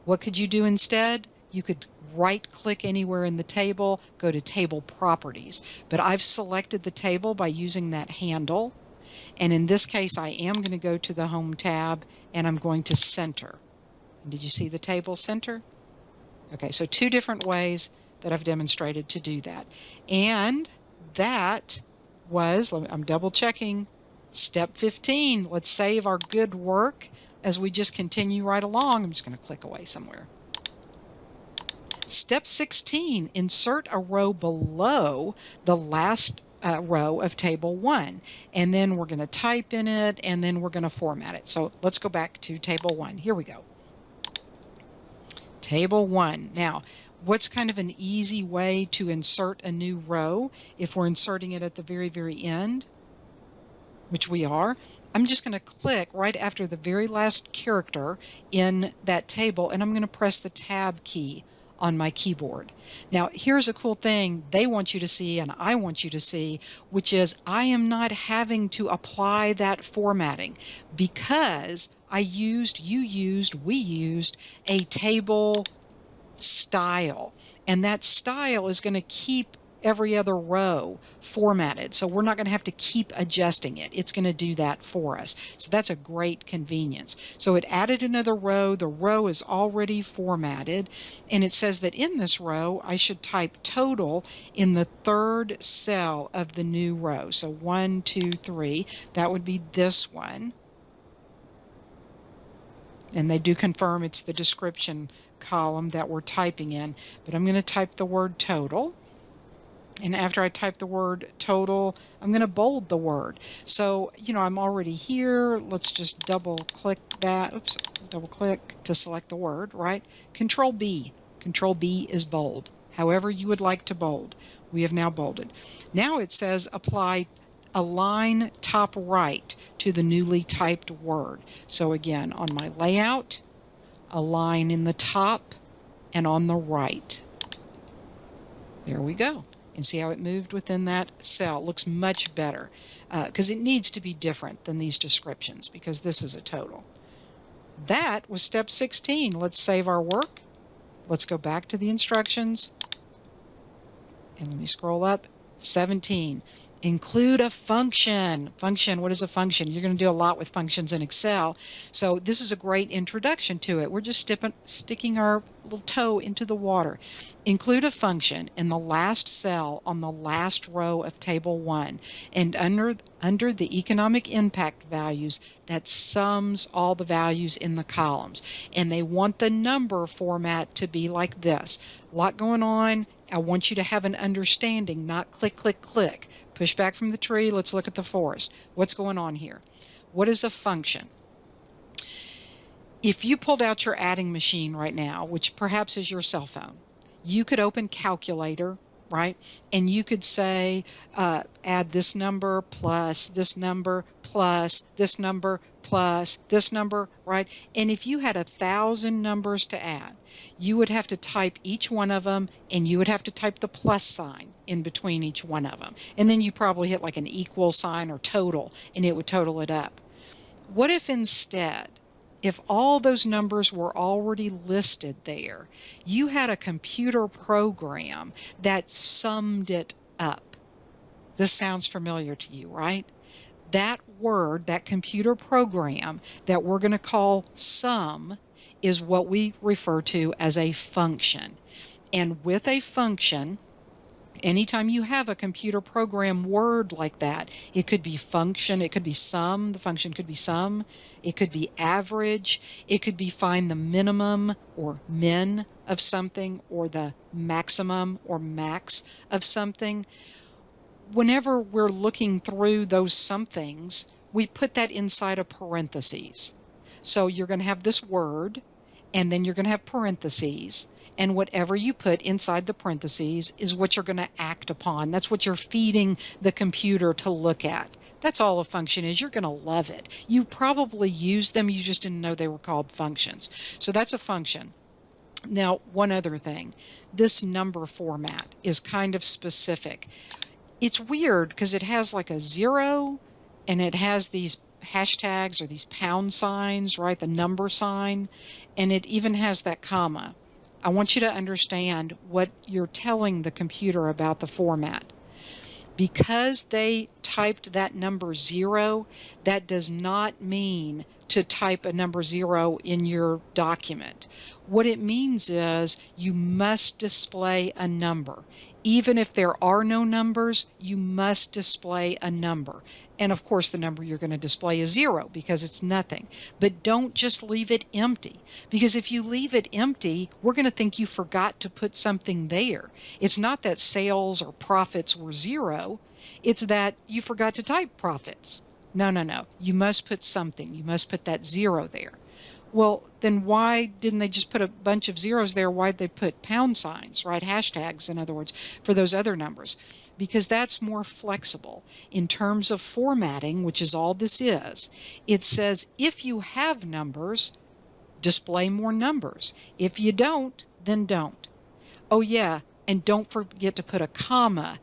What could you do instead? You could right-click anywhere in the table, go to Table Properties. But I've selected the table by using that handle. And in this case, I am going to go to the Home tab, and I'm going to center. And did you see the table center? Okay, so two different ways that I've demonstrated to do that. And that was, I'm double checking, step 15. Let's save our good work as we just continue right along. I'm just going to click away somewhere. Step 16, insert a row below the last row of table 1. And then we're going to type in it, and then we're going to format it. So let's go back to table 1. Here we go. Table 1. Now, what's kind of an easy way to insert a new row if we're inserting it at the very, very end, which we are? I'm just going to click right after the very last character in that table, and I'm going to press the Tab key on my keyboard. Now, here's a cool thing they want you to see and I want you to see, which is I am not having to apply that formatting because we used a table style, and that style is going to keep every other row formatted. So we're not going to have to keep adjusting it. It's going to do that for us. So that's a great convenience. So it added another row. The row is already formatted, and it says that in this row I should type total in the third cell of the new row. So 1, 2, 3, that would be this one. And they do confirm it's the description column that we're typing in, but I'm going to type the word total. And after I type the word total, I'm going to bold the word. So, I'm already here. Let's just double click that. Oops, double click to select the word, right? Control B. Control B is bold. However you would like to bold. We have now bolded. Now it says align top right to the newly typed word. So again, on my layout, align in the top and on the right. There we go. And see how it moved within that cell. It looks much better because it needs to be different than these descriptions because this is a total. That was step 16. Let's save our work. Let's go back to the instructions. And let me scroll up. 17. Include a function. Function, what is a function? You're going to do a lot with functions in Excel. So this is a great introduction to it. We're just sticking our little toe into the water. Include a function in the last cell on the last row of table 1 and under the economic impact values that sums all the values in the columns. And they want the number format to be like this. A lot going on. I want you to have an understanding, not click, click, click. Push back from the tree. Let's look at the forest. What's going on here? What is a function? If you pulled out your adding machine right now, which perhaps is your cell phone, you could open calculator, right? And you could say, add this number plus this number plus this number plus this number, right? And if you had 1,000 numbers to add, you would have to type each one of them, and you would have to type the plus sign in between each one of them. And then you probably hit like an equal sign or total, and it would total it up. What if instead, if all those numbers were already listed there, you had a computer program that summed it up? This sounds familiar to you, right? That word, that computer program that we're going to call sum, is what we refer to as a function. And with a function, anytime you have a computer program word like that, it could be function, it could be sum, the function could be sum, it could be average, it could be find the minimum or min of something, or the maximum or max of something. Whenever we're looking through those somethings, we put that inside of parentheses. So you're going to have this word, and then you're going to have parentheses, and whatever you put inside the parentheses is what you're going to act upon. That's what you're feeding the computer to look at. That's all a function is. You're going to love it. You probably used them, you just didn't know they were called functions. So that's a function. Now, one other thing, this number format is kind of specific. It's weird because it has like a 0 and it has these hashtags or these pound signs, right? The number sign, and it even has that comma. I want you to understand what you're telling the computer about the format. Because they typed that number 0, that does not mean to type a number 0 in your document. What it means is you must display a number. Even if there are no numbers, you must display a number. And of course, the number you're going to display is 0 because it's nothing. But don't just leave it empty, because if you leave it empty, we're going to think you forgot to put something there. It's not that sales or profits were 0, it's that you forgot to type profits. No, no, no. You must put something. You must put that 0 there. Well, then why didn't they just put a bunch of zeros there? Why'd they put pound signs, right? Hashtags, in other words, for those other numbers? Because that's more flexible. In terms of formatting, which is all this is, it says if you have numbers, display more numbers. If you don't, then don't. Oh, yeah, and don't forget to put a comma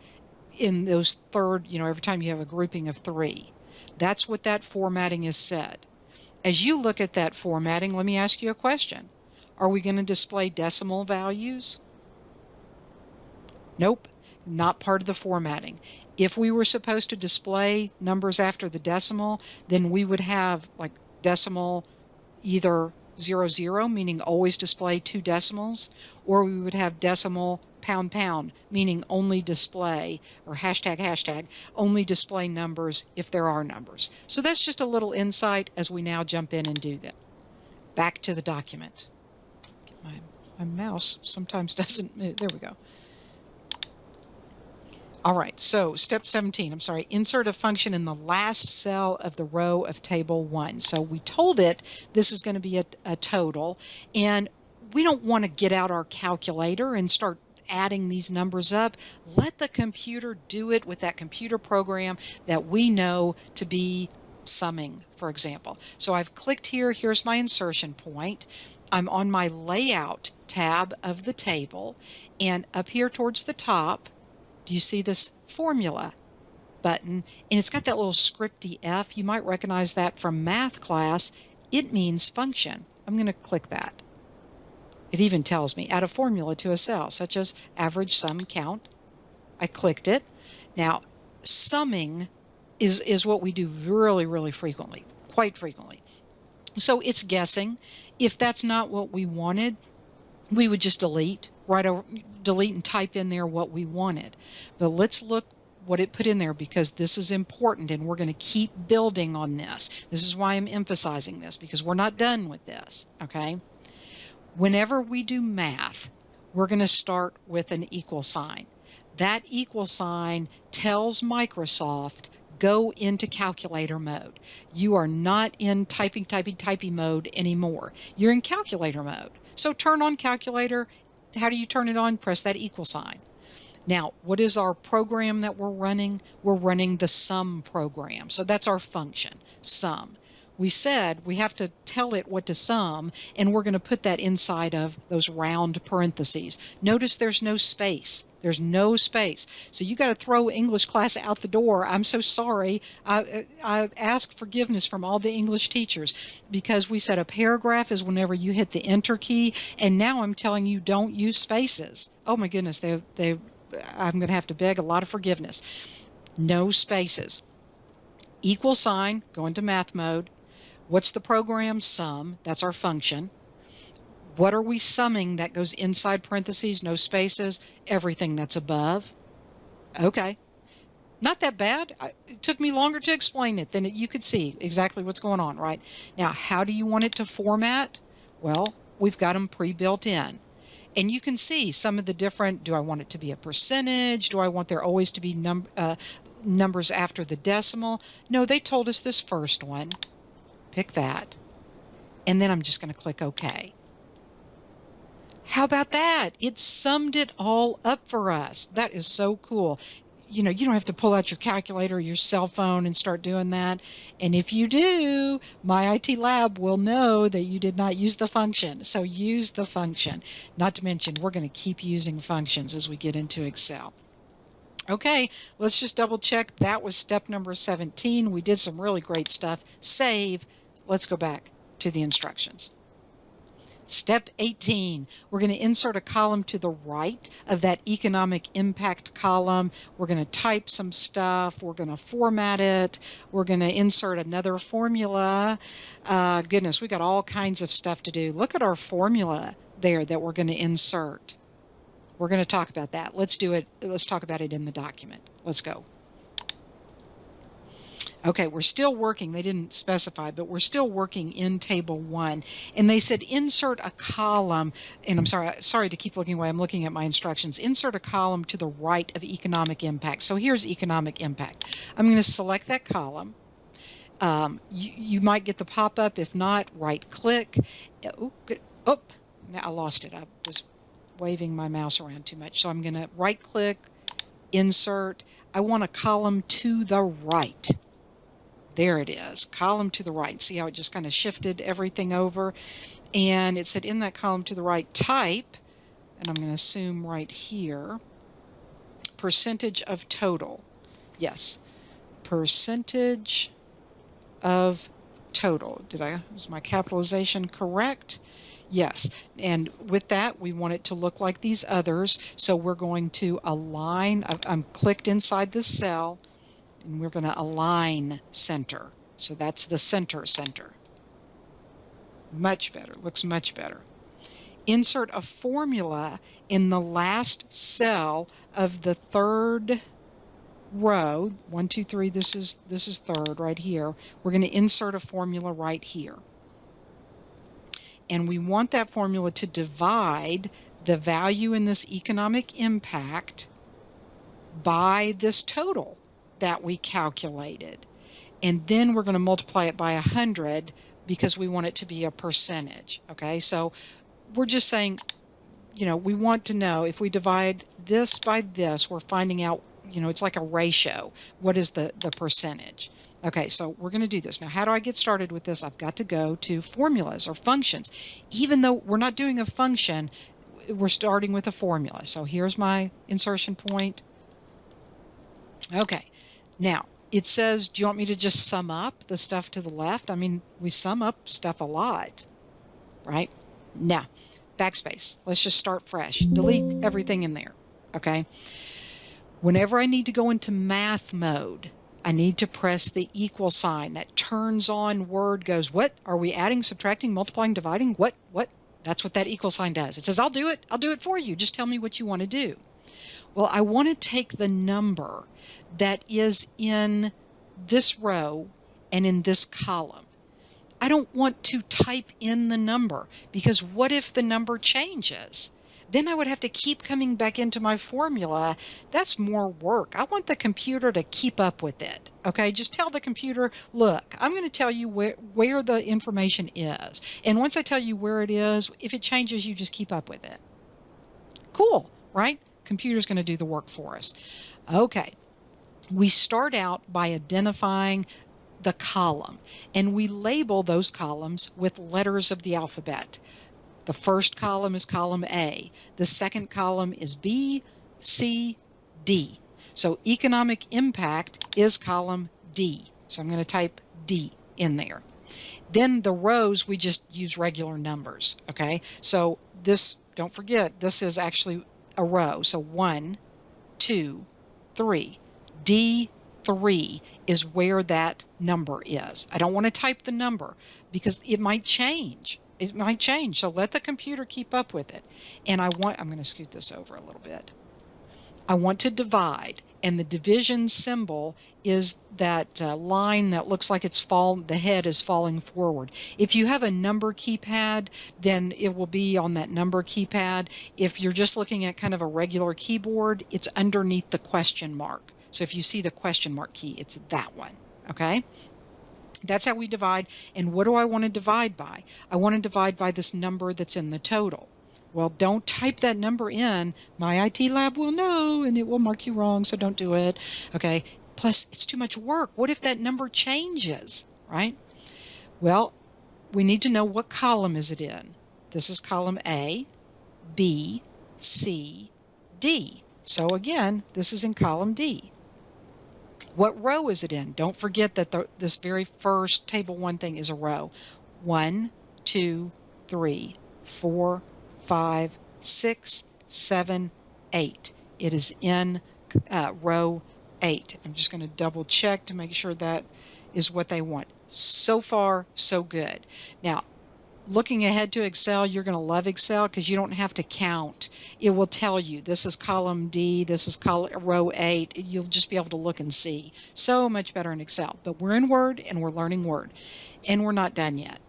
in those third, every time you have a grouping of 3. That's what that formatting is said. As you look at that formatting, let me ask you a question. Are we going to display decimal values? Nope, not part of the formatting. If we were supposed to display numbers after the decimal, then we would have like decimal either 00, meaning always display 2 decimals, or we would have decimal pound pound, meaning only display, or hashtag only display numbers if there are numbers. So that's just a little insight as we now jump in and do that. Back to the document. Get my mouse sometimes doesn't move. There we go. All right, so step 17, I'm sorry, insert a function in the last cell of the row of table 1. So we told it this is going to be a total, and we don't want to get out our calculator and start adding these numbers up. Let the computer do it with that computer program that we know to be summing, for example. So I've clicked here. Here's my insertion point. I'm on my layout tab of the table, and up here towards the top, do you see this formula button? And it's got that little scripty F. You might recognize that from math class. It means function. I'm going to click that. It even tells me add a formula to a cell, such as average sum count. I clicked it. Now, summing is what we do really, really frequently, quite frequently. So it's guessing. If that's not what we wanted, we would just delete and type in there what we wanted. But let's look what it put in there, because this is important and we're going to keep building on this. This is why I'm emphasizing this, because we're not done with this, okay? Whenever we do math, we're going to start with an equal sign. That equal sign tells Microsoft, go into calculator mode. You are not in typing mode anymore. You're in calculator mode. So turn on calculator. How do you turn it on? Press that equal sign. Now, what is our program that we're running? We're running the sum program. So that's our function, sum. We said we have to tell it what to sum, and we're going to put that inside of those round parentheses. Notice there's no space. There's no space. So you got to throw English class out the door. I'm so sorry. I ask forgiveness from all the English teachers, because we said a paragraph is whenever you hit the enter key, and now I'm telling you don't use spaces. Oh my goodness, I'm going to have to beg a lot of forgiveness. No spaces. Equal sign, go into math mode. What's the program? Sum. That's our function. What are we summing that goes inside parentheses, no spaces? Everything that's above. Okay. Not that bad. It took me longer to explain it than you could see exactly what's going on, right? Now, how do you want it to format? Well, we've got them pre-built in. And you can see some of the different, do I want it to be a percentage? Do I want there always to be numbers after the decimal? No, they told us this first one. Pick that. And then I'm just going to click OK. How about that? It summed it all up for us. That is so cool. you know, you don't have to pull out your calculator or your cell phone and start doing that. And if you do, my IT lab will know that you did not use the function. So use the function. Not to mention, we're going to keep using functions as we get into Excel. Okay, let's just double check. That was step number 17. We did some really great stuff. Save. Let's go back to the instructions. Step 18, we're going to insert a column to the right of that economic impact column. We're going to type some stuff. We're going to format it. We're going to insert another formula. Goodness, we got all kinds of stuff to do. Look at our formula there that we're going to insert. We're going to talk about that. Let's do it. Let's talk about it in the document. Let's go. Okay, we're still working. They didn't specify, but we're still working in table 1. And they said insert a column, and I'm sorry to keep looking away. I'm looking at my instructions. Insert a column to the right of economic impact. So here's economic impact. I'm going to select that column. You might get the pop-up. If not, right-click. Oh, good. Oh, now I lost it. I was waving my mouse around too much. So I'm going to right-click, insert. I want a column to the right. There it is, column to the right. See how it just kind of shifted everything over? And it said in that column to the right, type, and I'm going to assume right here, percentage of total. Yes, percentage of total. Was my capitalization correct? Yes, and with that, we want it to look like these others. So we're going to align. I'm clicked inside this cell, and we're going to align center. So that's the center. Much better. Looks much better. Insert a formula in the last cell of the third row. 1, 2, 3. This is third right here. We're going to insert a formula right here. And we want that formula to divide the value in this economic impact by this total that we calculated. And then we're going to multiply it by 100 because we want it to be a percentage. Okay, so we're just saying, you know, we want to know if we divide this by this, we're finding out, you know, it's like a ratio. What is the percentage? Okay, so we're going to do this. Now, how do I get started with this? I've got to go to formulas or functions. Even though we're not doing a function, we're starting with a formula. So here's my insertion point. Okay. Now, it says, do you want me to just sum up the stuff to the left? I mean, we sum up stuff a lot, right? Now, backspace. Let's just start fresh. Delete everything in there, okay? Whenever I need to go into math mode, I need to press the equal sign. That turns on Word, goes, what? Are we adding, subtracting, multiplying, dividing? What? That's what that equal sign does. It says, I'll do it. I'll do it for you. Just tell me what you want to do. Well, I want to take the number that is in this row and in this column. I don't want to type in the number because what if the number changes? Then I would have to keep coming back into my formula. That's more work. I want the computer to keep up with it. Okay, just tell the computer, look, I'm going to tell you where the information is. And once I tell you where it is, if it changes, you just keep up with it. Cool, right? Computer's going to do the work for us. Okay, we start out by identifying the column, and we label those columns with letters of the alphabet. The first column is column A. The second column is B, C, D. So economic impact is column D. So I'm going to type D in there. Then the rows, we just use regular numbers, okay? So this, don't forget, this is actually a row. So 1, 2, 3. D3 is where that number is. I don't want to type the number because it might change. It might change. So let the computer keep up with it. And I'm going to scoot this over a little bit. I want to divide. And the division symbol is that line that looks like the head is falling forward. If you have a number keypad, then it will be on that number keypad. If you're just looking at kind of a regular keyboard, it's underneath the question mark. So if you see the question mark key, it's that one, okay? That's how we divide. And what do I want to divide by? I want to divide by this number that's in the total. Well, don't type that number in. My IT lab will know and it will mark you wrong, so don't do it. Okay. Plus, it's too much work. What if that number changes, right? Well, we need to know what column is it in. This is column A, B, C, D. So again, this is in column D. What row is it in? Don't forget that this very first table 1 thing is a row. 1, 2, 3, 4, 5, 6, 7, 8. It is in row 8. I'm just going to double check to make sure that is what they want. So far, so good. Now, looking ahead to Excel, you're going to love Excel because you don't have to count. It will tell you this is column D, this is row 8. You'll just be able to look and see. So much better in Excel. But we're in Word and we're learning Word. And we're not done yet.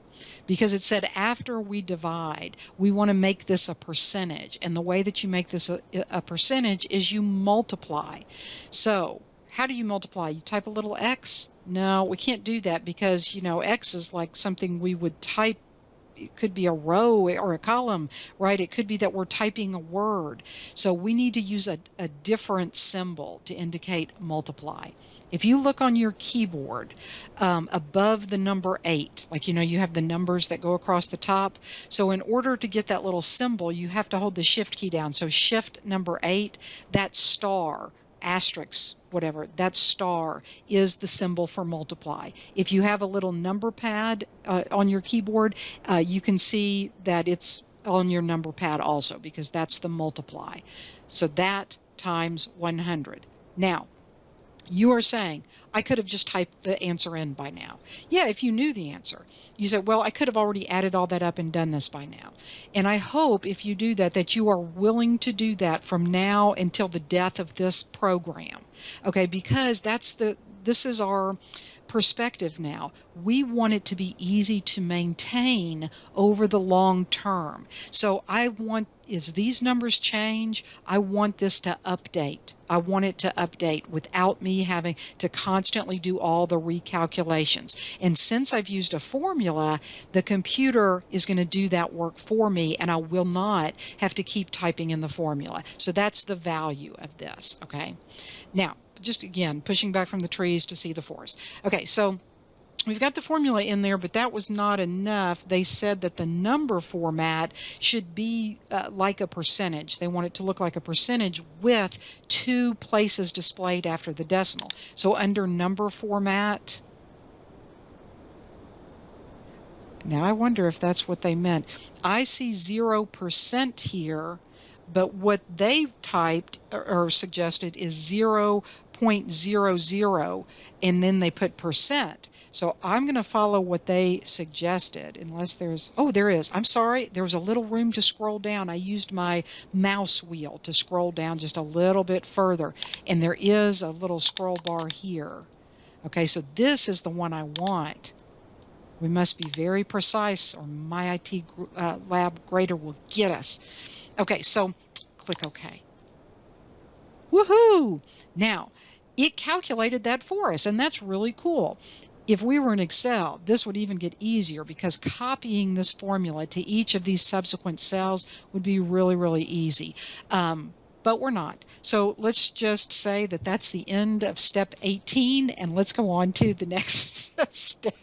Because it said after we divide, we want to make this a percentage. And the way that you make this a percentage is you multiply. So how do you multiply? You type a little X? No, we can't do that because, X is like something we would type. It could be a row or a column, right? It could be that we're typing a word. So we need to use a different symbol to indicate multiply. If you look on your keyboard above the number 8, like you have the numbers that go across the top. So in order to get that little symbol, you have to hold the shift key down. So shift number 8, that star, asterisk, whatever, that star is the symbol for multiply. If you have a little number pad on your keyboard, you can see that it's on your number pad also because that's the multiply. So that times 100. Now, you are saying, I could have just typed the answer in by now. Yeah, if you knew the answer. You said, well, I could have already added all that up and done this by now. And I hope if you do that, that you are willing to do that from now until the death of this program. Okay, because this is our perspective now. We want it to be easy to maintain over the long term. So as these numbers change, I want this to update. I want it to update without me having to constantly do all the recalculations. And since I've used a formula, the computer is going to do that work for me, and I will not have to keep typing in the formula. So that's the value of this, okay? Now, just again, pushing back from the trees to see the forest. Okay, so we've got the formula in there, but that was not enough. They said that the number format should be like a percentage. They want it to look like a percentage with 2 places displayed after the decimal. So under number format, now I wonder if that's what they meant. I see 0% here, but what they typed or suggested is 0.00, and then they put percent. So I'm going to follow what they suggested, unless there is. I'm sorry, there was a little room to scroll down. I used my mouse wheel to scroll down just a little bit further, and there is a little scroll bar here. Okay, so this is the one I want. We must be very precise, or my IT lab grader will get us. Okay, so click OK. Woohoo! Now, it calculated that for us, and that's really cool. If we were in Excel, this would even get easier because copying this formula to each of these subsequent cells would be really, really easy. But we're not. So let's just say that that's the end of step 18, and let's go on to the next step.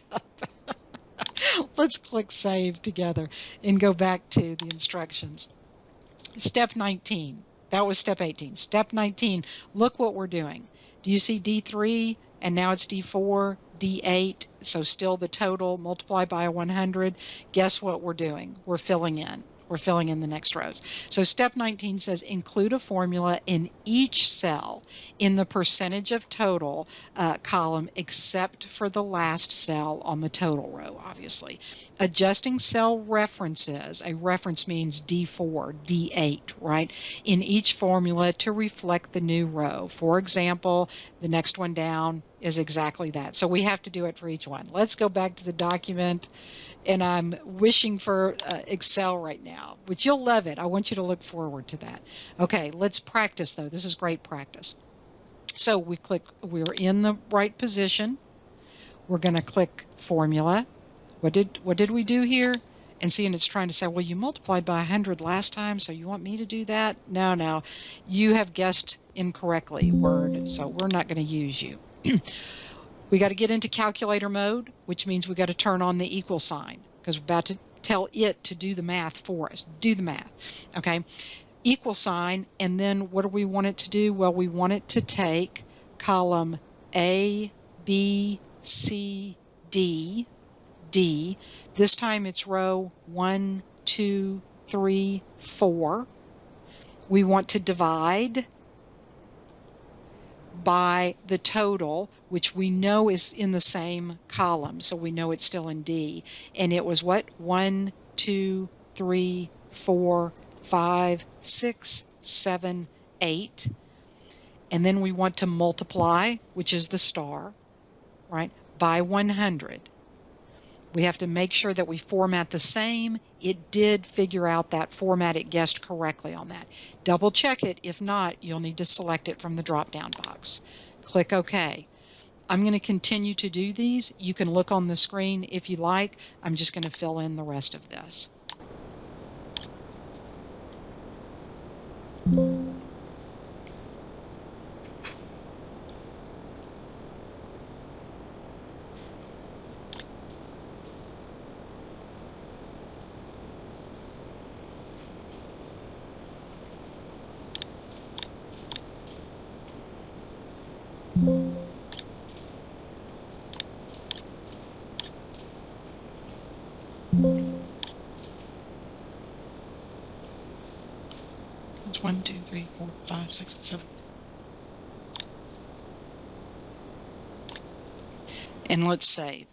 Let's click Save together and go back to the instructions. Step 19. That was step 18. Step 19, look what we're doing. Do you see D3? And now it's D4, D8, so still the total multiplied by 100. Guess what we're doing? We're filling in. We're filling in the next rows. So step 19 says include a formula in each cell in the percentage of total column except for the last cell on the total row, obviously. Adjusting cell references, a reference means D4, D8, right, in each formula to reflect the new row. For example, the next one down is exactly that. So we have to do it for each one. Let's go back to the document, and I'm wishing for Excel right now, which you'll love it. I want you to look forward to that. Okay, let's practice though. This is great practice. So we're in the right position. We're going to click formula. What did we do here? And see, and it's trying to say, well, you multiplied by 100 last time, so you want me to do that? No, you have guessed incorrectly, Word, so we're not going to use you. We got to get into calculator mode, which means we got to turn on the equal sign because we're about to tell it to do the math for us. Do the math. Okay. Equal sign. And then what do we want it to do? Well, we want it to take column A, B, C, D, D. This time it's row 1, 2, 3, 4. We want to divide by the total, which we know is in the same column, so we know it's still in D. And it was what? 1, 2, 3, 4, 5, 6, 7, 8. And then we want to multiply, which is the star, right, by 100. We have to make sure that we format the same. It did figure out that format. It guessed correctly on that. Double check it. If not, you'll need to select it from the drop-down box. Click OK. I'm going to continue to do these. You can look on the screen if you like. I'm just going to fill in the rest of this. It's 1, 2, 3, 4, 5, 6, 7. And let's save.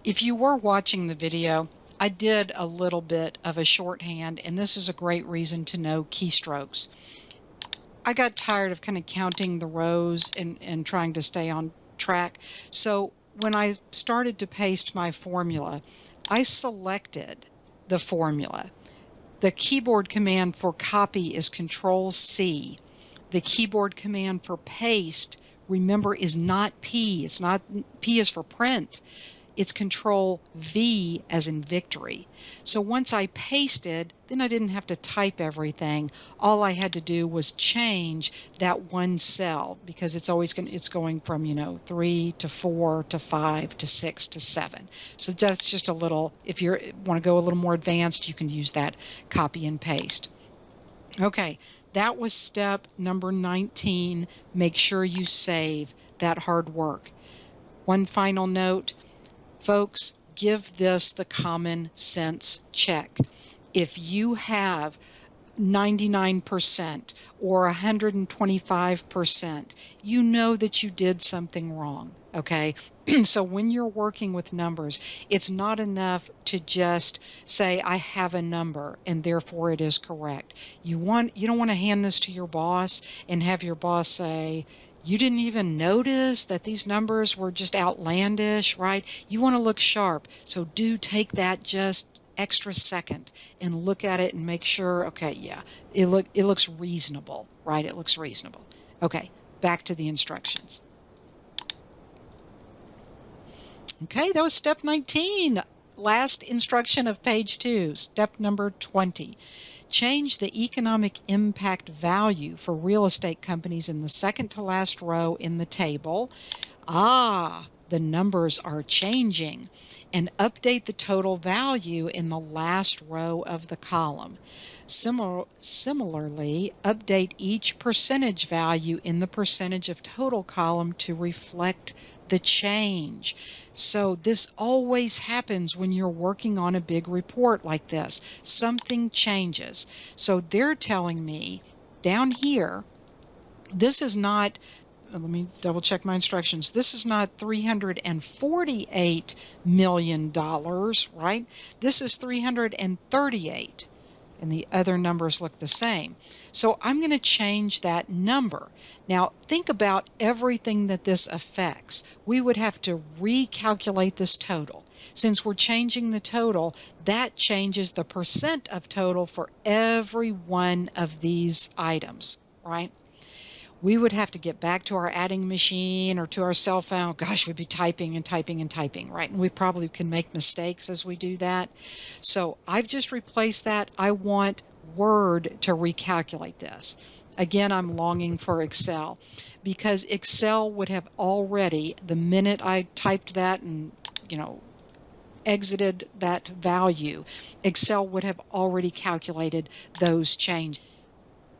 If you were watching the video, I did a little bit of a shorthand, and this is a great reason to know keystrokes. I got tired of kind of counting the rows and trying to stay on track. So when I started to paste my formula, I selected the formula. The keyboard command for copy is Control-C. The keyboard command for paste, remember, is not P. It's not P is for print. It's Control-V as in victory. So once I pasted, then I didn't have to type everything. All I had to do was change that one cell because it's going from 3 to 4 to 5 to 6 to 7. So that's just a little. If you want to go a little more advanced, you can use that copy and paste. Okay, that was step number 19. Make sure you save that hard work. One final note. Folks, give this the common sense check. If you have 99% or 125%, you know that you did something wrong, okay? So when you're working with numbers, it's not enough to just say, I have a number and therefore it is correct. You don't want to hand this to your boss and have your boss say, you didn't even notice that these numbers were just outlandish, right? You want to look sharp. So do take that just extra second and look at it and make sure, okay, yeah, it looks reasonable, right? It looks reasonable. Okay, back to the instructions. Okay, that was step 19. Last instruction of page 2, step number 20. Change the economic impact value for real estate companies in the second to last row in the table. The numbers are changing. And update the total value in the last row of the column. Similarly, update each percentage value in the percentage of total column to reflect the change. So this always happens when you're working on a big report like this. Something changes. So they're telling me down here, this is not, let me double check my instructions. This is not $348 million, right? This is 338. And the other numbers look the same. So I'm going to change that number. Now think about everything that this affects. We would have to recalculate this total. Since we're changing the total, that changes the percent of total for every one of these items, right? we would have to get back to our adding machine or to our cell phone. Gosh, we'd be typing and typing and typing, right? And we probably can make mistakes as we do that. So I've just replaced that. I want Word to recalculate this. Again, I'm longing for Excel because Excel would have already, the minute I typed that and, exited that value, Excel would have already calculated those changes.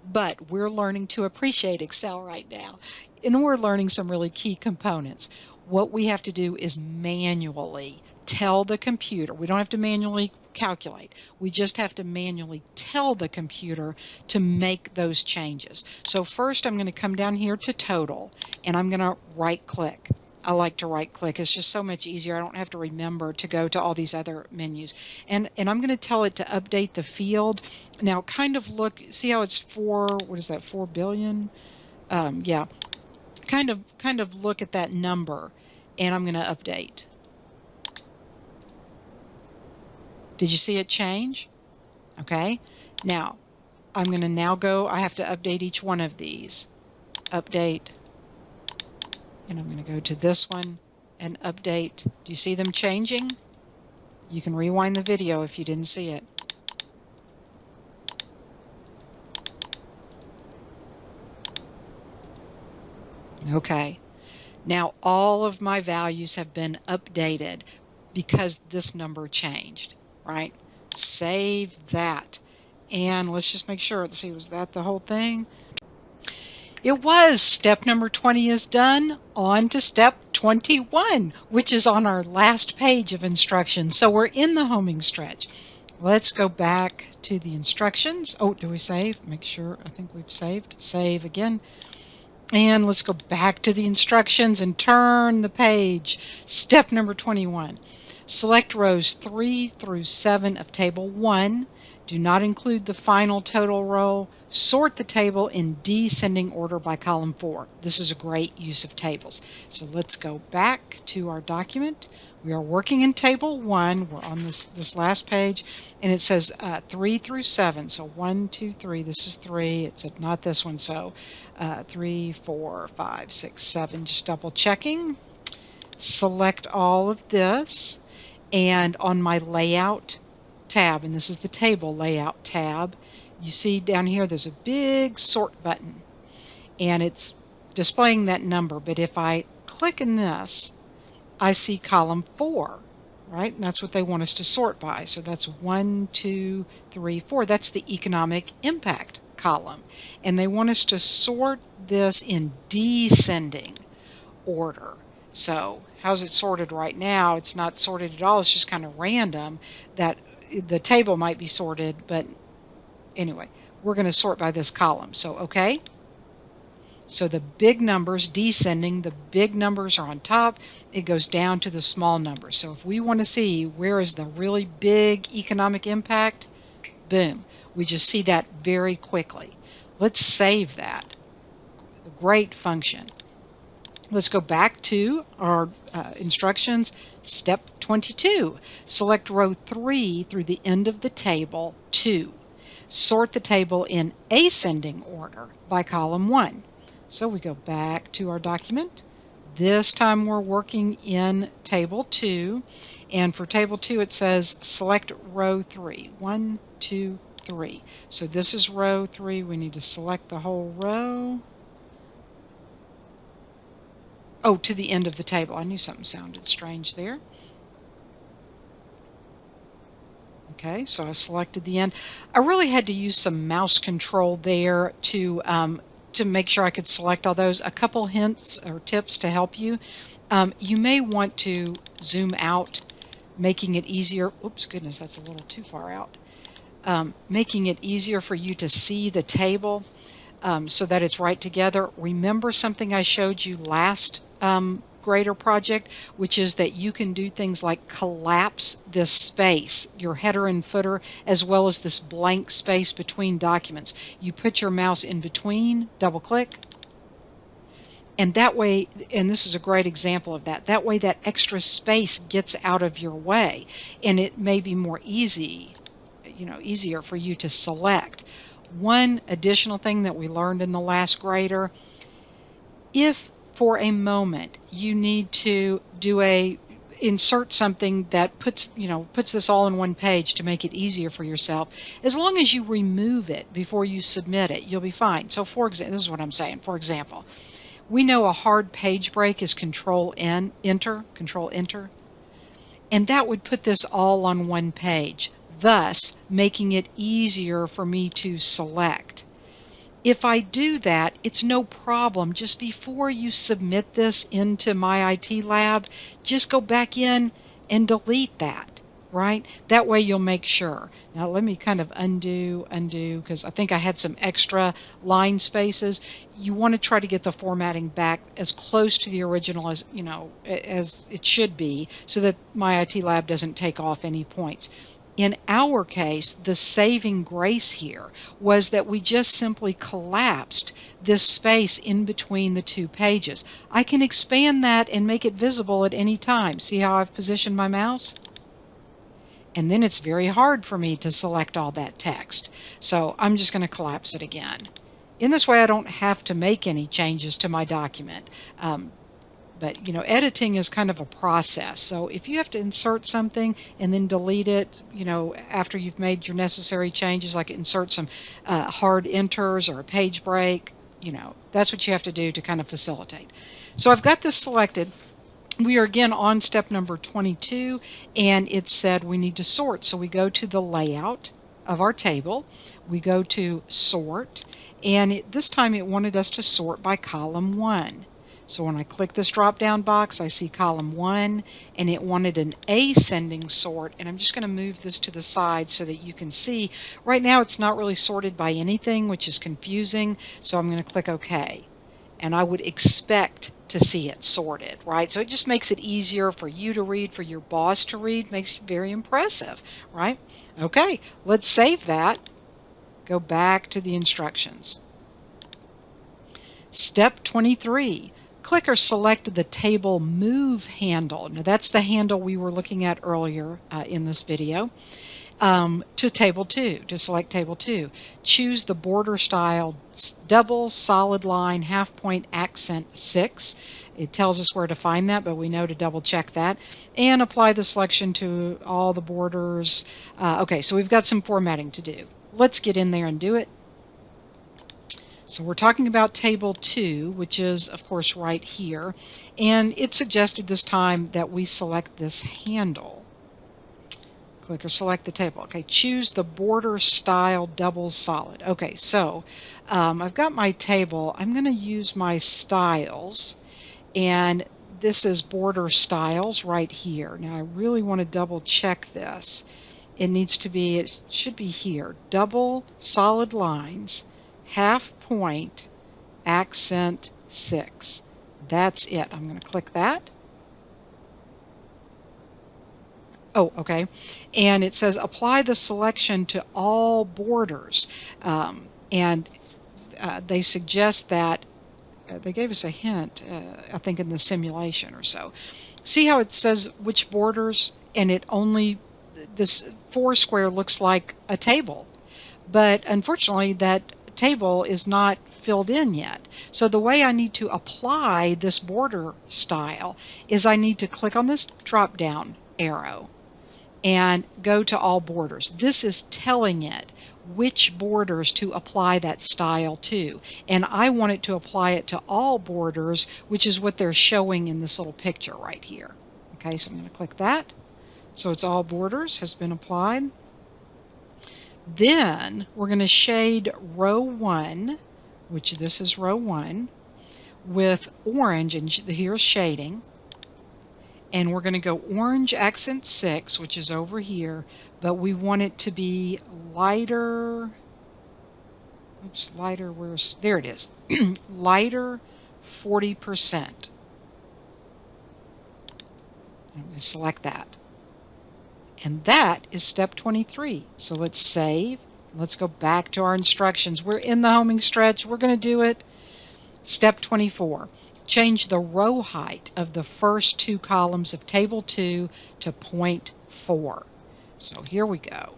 But we're learning to appreciate Excel right now, and we're learning some really key components. What we have to do is manually tell the computer. We don't have to manually calculate. We just have to manually tell the computer to make those changes. So first I'm going to come down here to total, and I'm going to right click. I like to right click. It's just so much easier. I don't have to remember to go to all these other menus. And I'm going to tell it to update the field. Now kind of look, see how it's 4 billion? Yeah. Kind of look at that number, and I'm going to update. Did you see it change? Okay. Now I'm going to I have to update each one of these. Update. And I'm going to go to this one and update. Do you see them changing? You can rewind the video if you didn't see it. Okay. Now all of my values have been updated because this number changed, right? Save that. And let's just make sure. Let's see, was that the whole thing? It was. Step number 20 is done. On to step 21, which is on our last page of instructions. So we're in the homing stretch. Let's go back to the instructions. Oh, do we save? Make sure. I think we've saved. Save again. And let's go back to the instructions and turn the page. Step number 21. Select rows 3 through 7 of table 1. Do not include the final total row. Sort the table in descending order by column 4. This is a great use of tables. So let's go back to our document. We are working in table 1. We're on this last page, and it says 3 through 7. So 1, 2, 3. This is 3. It's not this one. So 3, 4, 5, 6, 7. Just double checking. Select all of this, and on my layout tab, and this is the table layout tab, you see down here there's a big sort button, and it's displaying that number. But if I click in this, I see column 4, right? And that's what they want us to sort by. So that's 1, 2, 3, 4. That's the economic impact column. And they want us to sort this in descending order. So how's it sorted right now? It's not sorted at all. It's just kind of random. That the table might be sorted, but anyway, we're going to sort by this column. So okay. So the big numbers descending, the big numbers are on top. It goes down to the small numbers. So if we want to see where is the really big economic impact, boom, we just see that very quickly. Let's save that. A great function. Let's go back to our instructions. Step 22. Select row 3 through the end of the table 2. Sort the table in ascending order by column 1. So we go back to our document. This time we're working in table 2. And for table 2 it says select row 3. 1, 2, 3. So this is row 3. We need to select the whole row. Oh, to the end of the table. I knew something sounded strange there. Okay, so I selected the end. I really had to use some mouse control there to make sure I could select all those. A couple hints or tips to help you. You may want to zoom out, making it easier. Oops, goodness, that's a little too far out. Making it easier for you to see the table so that it's right together. Remember something I showed you last grader project, which is that you can do things like collapse this space, your header and footer, as well as this blank space between documents. You put your mouse in between, double click, and that way, and this is a great example of that, that way that extra space gets out of your way, and it may be more easier for you to select. One additional thing that we learned in the last grader, If for a moment you need to insert something that puts this all in one page to make it easier for yourself, as long as you remove it before you submit it, you'll be fine. So for example, this is what I'm saying. For example, we know a hard page break is control enter, and that would put this all on one page, thus making it easier for me to select. If I do that, it's no problem. Just before you submit this into My IT Lab, just go back in and delete that, right? That way you'll make sure. Now let me kind of undo, because I think I had some extra line spaces. You want to try to get the formatting back as close to the original as, as it should be, so that My IT Lab doesn't take off any points. In our case, the saving grace here was that we just simply collapsed this space in between the two pages. I can expand that and make it visible at any time. See how I've positioned my mouse? And then it's very hard for me to select all that text. So I'm just going to collapse it again. In this way, I don't have to make any changes to my document. But editing is kind of a process. So if you have to insert something and then delete it, after you've made your necessary changes, like insert some hard enters or a page break, that's what you have to do to kind of facilitate. So I've got this selected. We are again on step number 22, and it said we need to sort. So we go to the layout of our table. We go to sort, and this time it wanted us to sort by column 1. So when I click this drop-down box, I see column 1, and it wanted an ascending sort, and I'm just going to move this to the side so that you can see. Right now it's not really sorted by anything, which is confusing, so I'm going to click OK. And I would expect to see it sorted, right? So it just makes it easier for you to read, for your boss to read, makes it very impressive, right? Okay, let's save that. Go back to the instructions. Step 23. Click or select the table move handle. Now that's the handle we were looking at earlier in this video. To table 2, to select table 2. Choose the border style double solid line half point accent 6. It tells us where to find that, but we know to double check that. And apply the selection to all the borders. Okay, so we've got some formatting to do. Let's get in there and do it. So we're talking about table 2, which is of course right here, and it suggested this time that we select this handle. Click or select the table. Okay, choose the border style double solid. Okay, so I've got my table. I'm going to use my styles, and this is border styles right here. Now I really want to double check this. It should be here. Double solid lines, half point, accent 6. That's it. I'm going to click that. Oh, okay. And it says apply the selection to all borders. They suggest that, they gave us a hint, I think in the simulation or so. See how it says which borders, and this 4 square looks like a table. But unfortunately that table is not filled in yet. So the way I need to apply this border style is I need to click on this drop down arrow and go to all borders. This is telling it which borders to apply that style to, and I want it to apply it to all borders, which is what they're showing in this little picture right here. Okay, so I'm going to click that. So it's all borders has been applied. Then we're going to shade row 1, which this is row 1, with orange, and here's shading. And we're going to go orange accent 6, which is over here, but we want it to be lighter. Oops, lighter, there it is. Lighter 40%. I'm going to select that. And that is step 23. So let's save. Let's go back to our instructions. We're in the homing stretch. We're going to do it. Step 24. Change the row height of the first 2 columns of table 2 to 0.4. So here we go.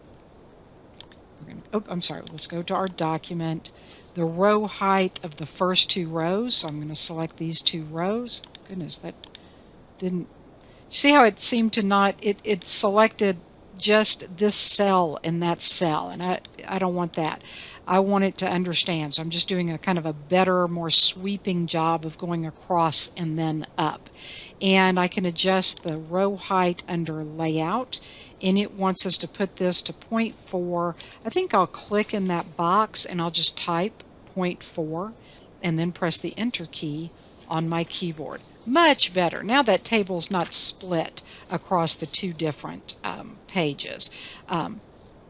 I'm sorry. Let's go to our document. the row height of the first two rows. So I'm going to select these two rows. Goodness, that didn't... See how it seemed to not... It selected just this cell and that cell, and I don't want that. I want it to understand, so I'm just doing a kind of a better, more sweeping job of going across and then up. And I can adjust the row height under layout, and it wants us to put this to 0.4. I think I'll click in that box and I'll just type 0.4 and then press the enter key on my keyboard. Much better. Now that table's not split across the two different pages.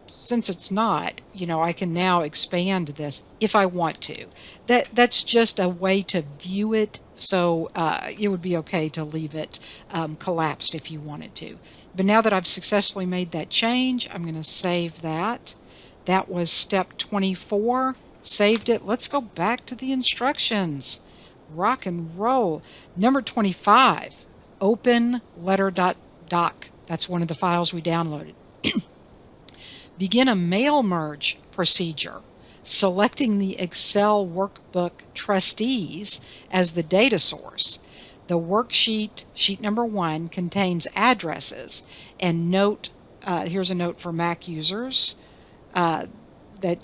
Since it's not, I can now expand this if I want to. That's just a way to view it, so it would be okay to leave it collapsed if you wanted to. But now that I've successfully made that change, I'm going to save that. That was step 24. Saved it. Let's go back to the instructions. Rock and roll. Number 25, open letter.doc. That's one of the files we downloaded. Begin a mail merge procedure, selecting the Excel workbook trustees as the data source. The worksheet, sheet number 1, contains addresses, and note, here's a note for Mac users, that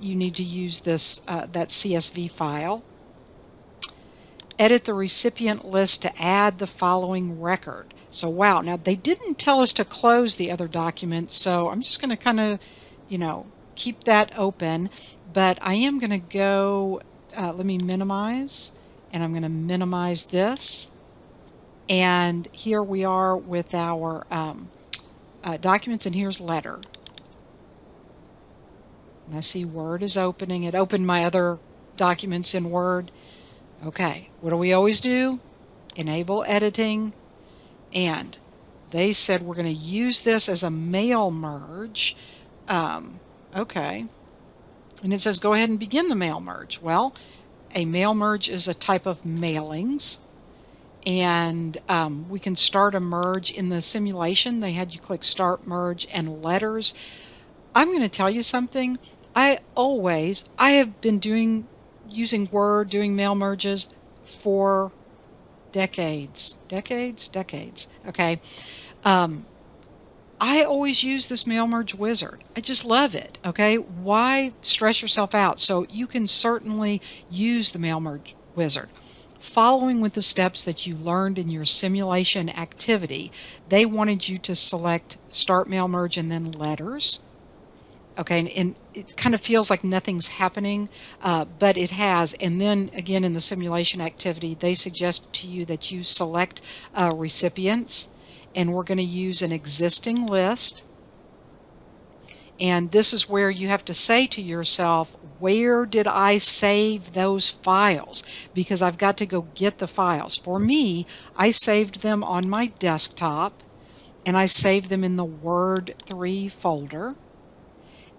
you need to use this that CSV file. Edit the recipient list to add the following record. So wow, now they didn't tell us to close the other document, so I'm just going to kind of, keep that open, but I am going to go, let me minimize, and I'm going to minimize this. And here we are with our documents, and here's letter. And I see Word is opening. It opened my other documents in Word. Okay, what do we always do? Enable editing, and they said we're going to use this as a mail merge. Okay, and it says go ahead and begin the mail merge. Well, a mail merge is a type of mailings, and we can start a merge in the simulation. They had you click start merge and letters. I'm going to tell you something. I have been using Word, doing mail merges for decades. Okay. I always use this mail merge wizard. I just love it. Okay. Why stress yourself out? So you can certainly use the mail merge wizard. Following with the steps that you learned in your simulation activity, they wanted you to select start mail merge and then letters. Okay, and it kind of feels like nothing's happening, but it has. And then again in the simulation activity, they suggest to you that you select recipients, and we're going to use an existing list. And this is where you have to say to yourself, where did I save those files? Because I've got to go get the files. For me, I saved them on my desktop, and I saved them in the Word 3 folder.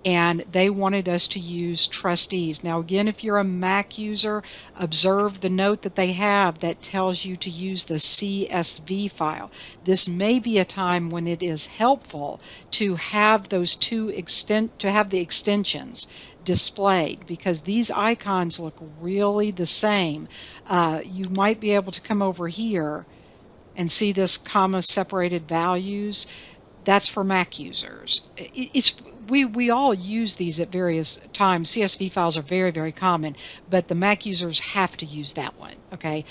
And they wanted us to use trustees. Now again, if you're a Mac user, observe the note that they have that tells you to use the CSV file. This may be a time when it is helpful to have those to have the extensions displayed, because these icons look really the same. You might be able to come over here and see this comma separated values. That's for Mac users. We all use these at various times. CSV files are very, very common, but the Mac users have to use that one. Okay,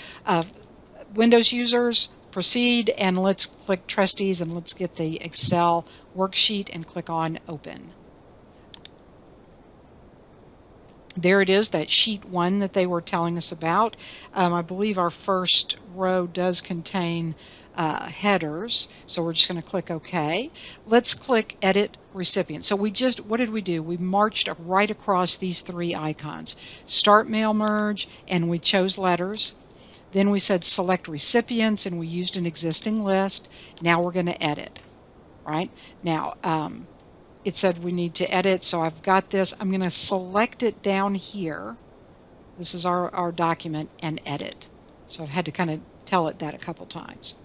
Windows users, proceed, and let's click trustees, and let's get the Excel worksheet and click on open. There it is, that sheet 1 that they were telling us about. I believe our first row does contain headers, so we're just going to click OK. Let's click Edit Recipient. So what did we do? We marched right across these 3 icons. Start Mail Merge, and we chose letters. Then we said Select Recipients, and we used an existing list. Now we're going to edit. Right? Now, it said we need to edit, so I've got this. I'm going to select it down here. This is our document, and edit. So I've had to kind of tell it that a couple times.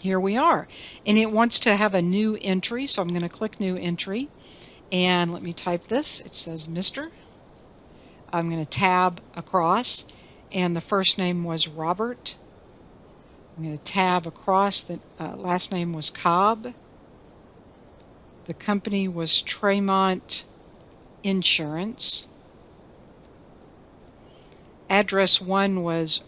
Here we are, and it wants to have a new entry, so I'm going to click New Entry, and let me type this. It says Mr. I'm going to tab across, and the first name was Robert. I'm going to tab across, the last name was Cobb. The company was Tremont Insurance. Address 1 was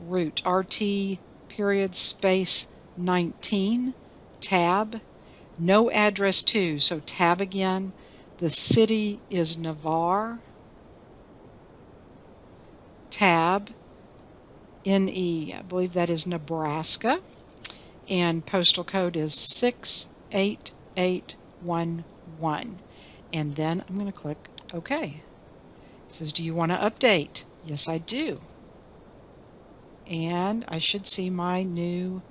root, RT period space 19, tab. No address 2, so tab again. The city is Navarre, tab. NE, I believe that is Nebraska, and postal code is 68811. And then I'm going to click OK. It says, do you want to update? Yes, I do. And I should see my new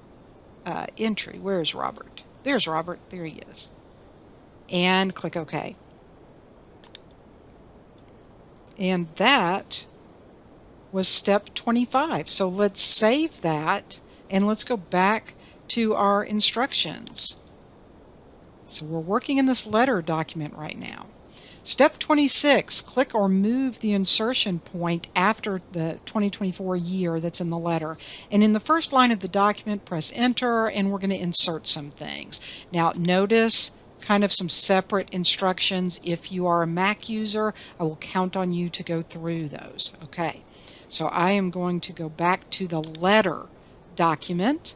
entry. Where is Robert? There's Robert. There he is. And click OK. And that was step 25. So let's save that and let's go back to our instructions. So we're working in this letter document right now. Step 26, click or move the insertion point after the 2024 year that's in the letter. And in the first line of the document, press enter, and we're going to insert some things. Now notice kind of some separate instructions. If you are a Mac user, I will count on you to go through those. Okay, so I am going to go back to the letter document.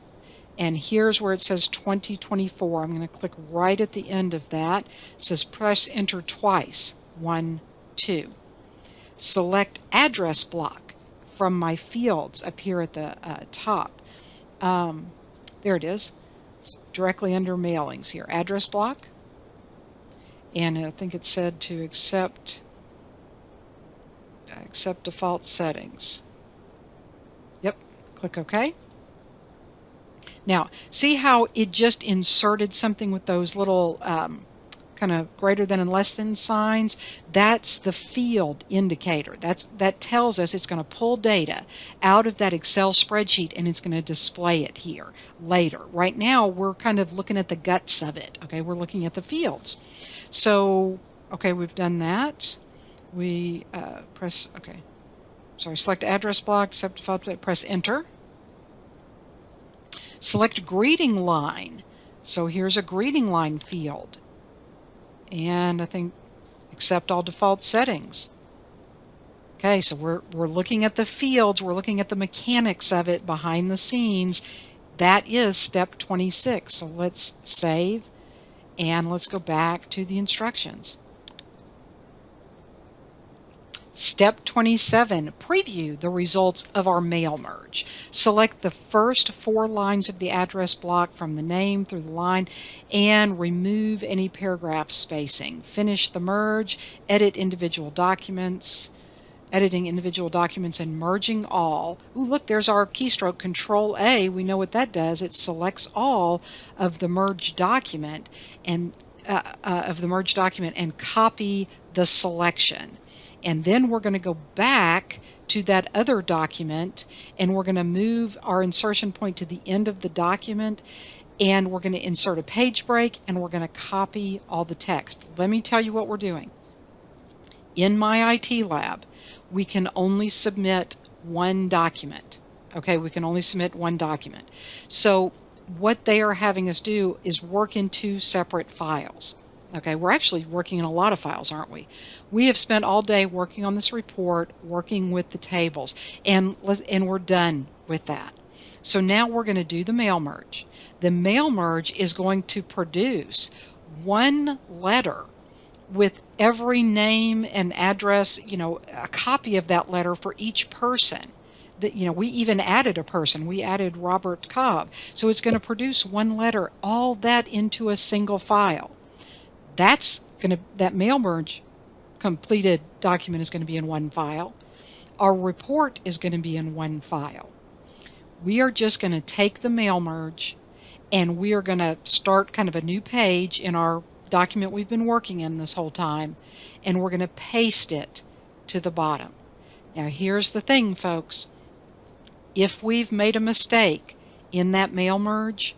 And here's where it says 2024. I'm going to click right at the end of that. It says press enter twice. 1, 2. Select address block from my fields up here at the top. There it is. It's directly under mailings here. Address block. And I think it said to accept default settings. Yep. Click OK. Now, see how it just inserted something with those little kind of greater than and less than signs? That's the field indicator. That tells us it's going to pull data out of that Excel spreadsheet and it's going to display it here later. Right now, we're kind of looking at the guts of it. Okay, we're looking at the fields. So, okay, we've done that. We press, okay, sorry, select address block, accept default, press enter. Select greeting line. So here's a greeting line field. And I think accept all default settings. Okay, so we're looking at the fields, we're looking at the mechanics of it behind the scenes. That is step 26. So let's save and let's go back to the instructions. Step 27, preview the results of our mail merge. Select the first 4 lines of the address block from the name through the line and remove any paragraph spacing. Finish the merge, edit individual documents, editing individual documents and merging all. Ooh, look, there's our keystroke, Control A. We know what that does. It selects all of the merged document and copy the selection. And then we're going to go back to that other document and we're going to move our insertion point to the end of the document and we're going to insert a page break and we're going to copy all the text. Let me tell you what we're doing. In my IT lab, we can only submit one document. Okay, we can only submit one document. So what they are having us do is work in 2 separate files. Okay, we're actually working in a lot of files, aren't we? We have spent all day working on this report, working with the tables, and we're done with that. So now we're going to do the mail merge. The mail merge is going to produce one letter with every name and address, a copy of that letter for each person. That, we even added a person. We added Robert Cobb. So it's going to produce one letter, all that into a single file. That mail merge completed document is going to be in one file. Our report is going to be in one file. We are just going to take the mail merge and we are going to start kind of a new page in our document we've been working in this whole time, and we're going to paste it to the bottom. Now here's the thing, folks. If we've made a mistake in that mail merge,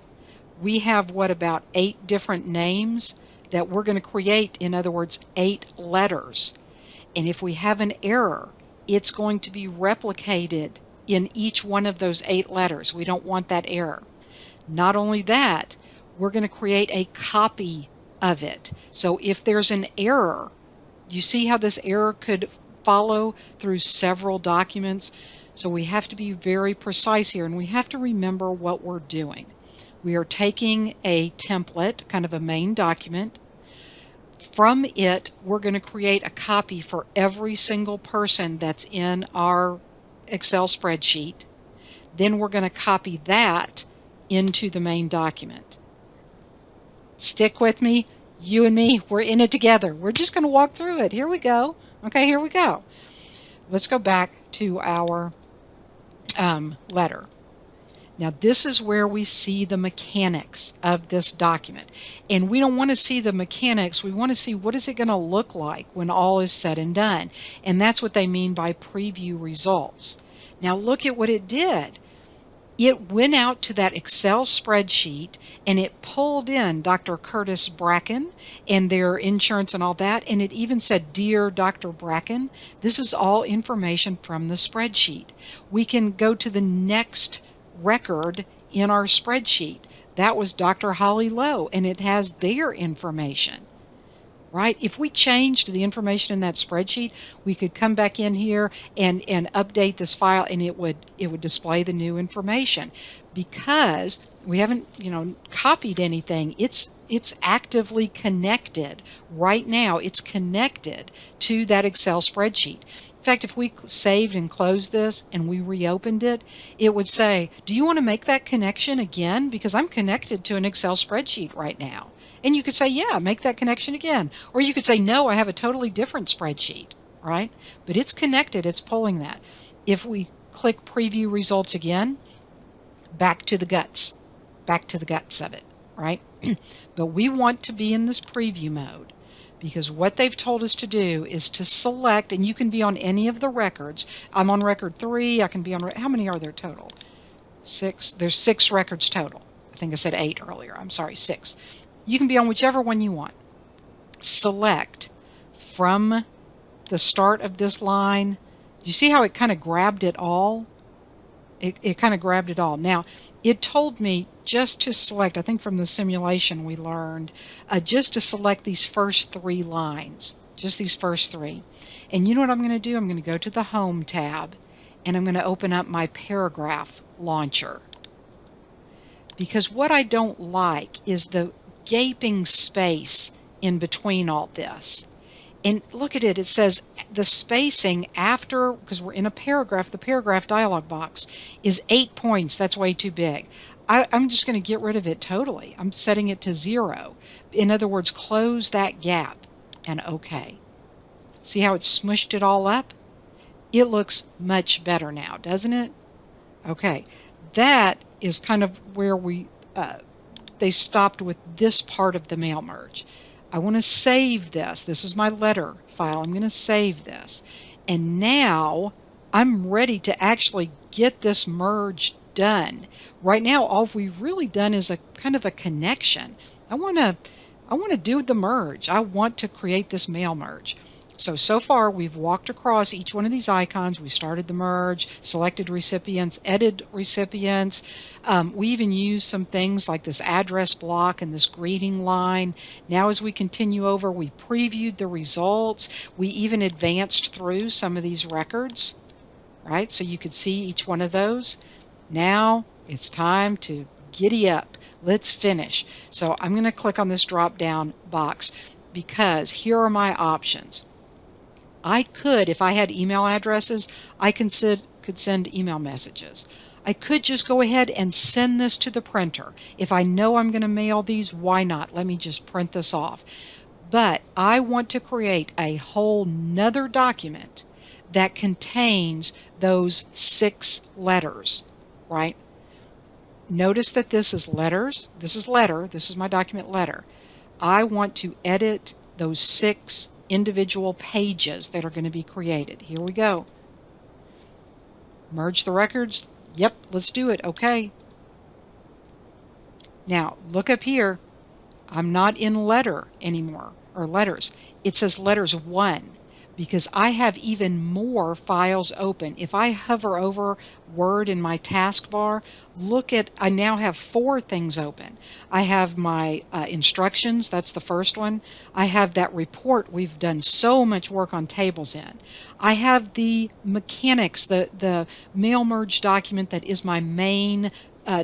we have about 8 different names that we're going to create, in other words, 8 letters. And if we have an error, it's going to be replicated in each one of those 8 letters. We don't want that error. Not only that, we're going to create a copy of it. So if there's an error, you see how this error could follow through several documents? So we have to be very precise here, and we have to remember what we're doing. We are taking a template, kind of a main document. From it, we're going to create a copy for every single person that's in our Excel spreadsheet. Then we're going to copy that into the main document. Stick with me. You and me, we're in it together. We're just going to walk through it. Here we go. Okay, here we go. Let's go back to our letter. Now this is where we see the mechanics of this document. And we don't want to see the mechanics. We want to see what is it going to look like when all is said and done. And that's what they mean by preview results. Now look at what it did. It went out to that Excel spreadsheet and it pulled in Dr. Curtis Bracken and their insurance and all that. And it even said, "Dear Dr. Bracken, this is all information from the spreadsheet." We can go to the next record in our spreadsheet. That was Dr. Holly Lowe, and it has their information. Right? If we changed the information in that spreadsheet, we could come back in here and update this file, and it would display the new information. Because we haven't, copied anything, it's actively connected. Right now, it's connected to that Excel spreadsheet. In fact, if we saved and closed this and we reopened it, it would say, "Do you want to make that connection again? Because I'm connected to an Excel spreadsheet right now." And you could say, "Yeah, make that connection again." Or you could say, "No, I have a totally different spreadsheet," right? But it's connected, it's pulling that. If we click preview results again, back to the guts of it, right? But we want to be in this preview mode because what they've told us to do is to select, and you can be on any of the records. I'm on record 3, I can be on, how many are there total? 6, there's 6 records total. I think I said 8 earlier, I'm sorry, 6. You can be on whichever one you want. Select from the start of this line. You see how it kind of grabbed it all? It kind of grabbed it all. Now, it told me just to select, I think from the simulation we learned, just to select these first 3 lines, just these first 3. And you know what I'm going to do? I'm going to go to the Home tab, and I'm going to open up my paragraph launcher. Because what I don't like is the gaping space in between all this. And look at it, it says the spacing after, because we're in a paragraph, the paragraph dialog box is 8 points. That's way too big. I'm just going to get rid of it totally. I'm setting it to 0. In other words, close that gap and OK. See how it smushed it all up? It looks much better now, doesn't it? Okay, that is kind of where they stopped with this part of the mail merge. I want to save this. This is my letter file. I'm going to save this. And now I'm ready to actually get this merge done. Right now, all we've really done is a kind of a connection. I want to do the merge. I want to create this mail merge. So far we've walked across each one of these icons. We started the merge, selected recipients, edited recipients. We even used some things like this address block and this greeting line. Now as we continue over, we previewed the results. We even advanced through some of these records, right? So you could see each one of those. Now it's time to giddy up. Let's finish. So I'm going to click on this drop down box because here are my options. I could, if I had email addresses, I could send email messages. I could just go ahead and send this to the printer. If I know I'm going to mail these, why not? Let me just print this off. But I want to create a whole nother document that contains those 6 letters, right? Notice that this is letters. This is letter. This is my document letter. I want to edit those 6 individual pages that are going to be created. Here we go. Merge the records. Yep, let's do it. Okay. Now, look up here. I'm not in letter anymore, or letters. It says letters 1. because I have even more files open. If I hover over Word in my taskbar, look at, I now have 4 things open. I have my instructions, that's the first one. I have that report we've done so much work on tables in. I have the mechanics, the mail merge document that is my main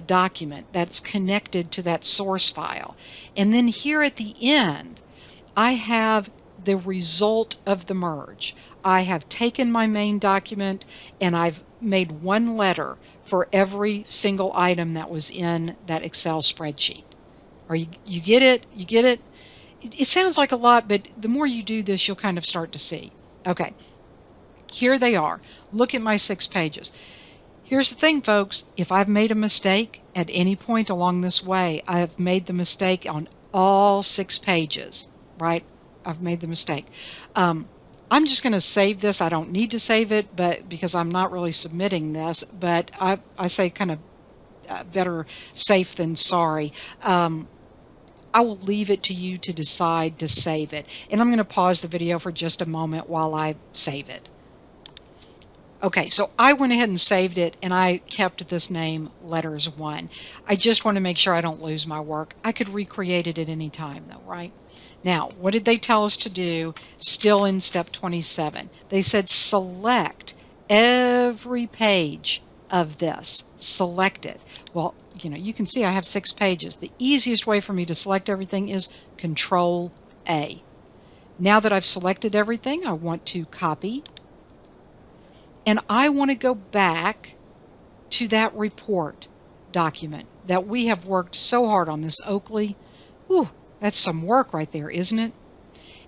document that's connected to that source file. And then here at the end, I have the result of the merge. I have taken my main document and I've made one letter for every single item that was in that Excel spreadsheet. You get it? You get it? It sounds like a lot, but the more you do this, you'll kind of start to see. Okay, here they are. Look at my 6 pages. Here's the thing, folks. If I've made a mistake at any point along this way, I have made the mistake on all 6 pages, right? I've made the mistake. I'm just going to save this. I don't need to save it, but because I'm not really submitting this, but I say kind of better safe than sorry. I will leave it to you to decide to save it. And I'm going to pause the video for just a moment while I save it. Okay, so I went ahead and saved it, and I kept this name Letters 1. I just want to make sure I don't lose my work. I could recreate it at any time, though, right? Now, what did they tell us to do still in step 27? They said select every page of this. Select it. Well, you can see I have 6 pages. The easiest way for me to select everything is Control A. Now that I've selected everything, I want to copy. And I want to go back to that report document that we have worked so hard on, this Oakley. Ooh, that's some work right there, isn't it?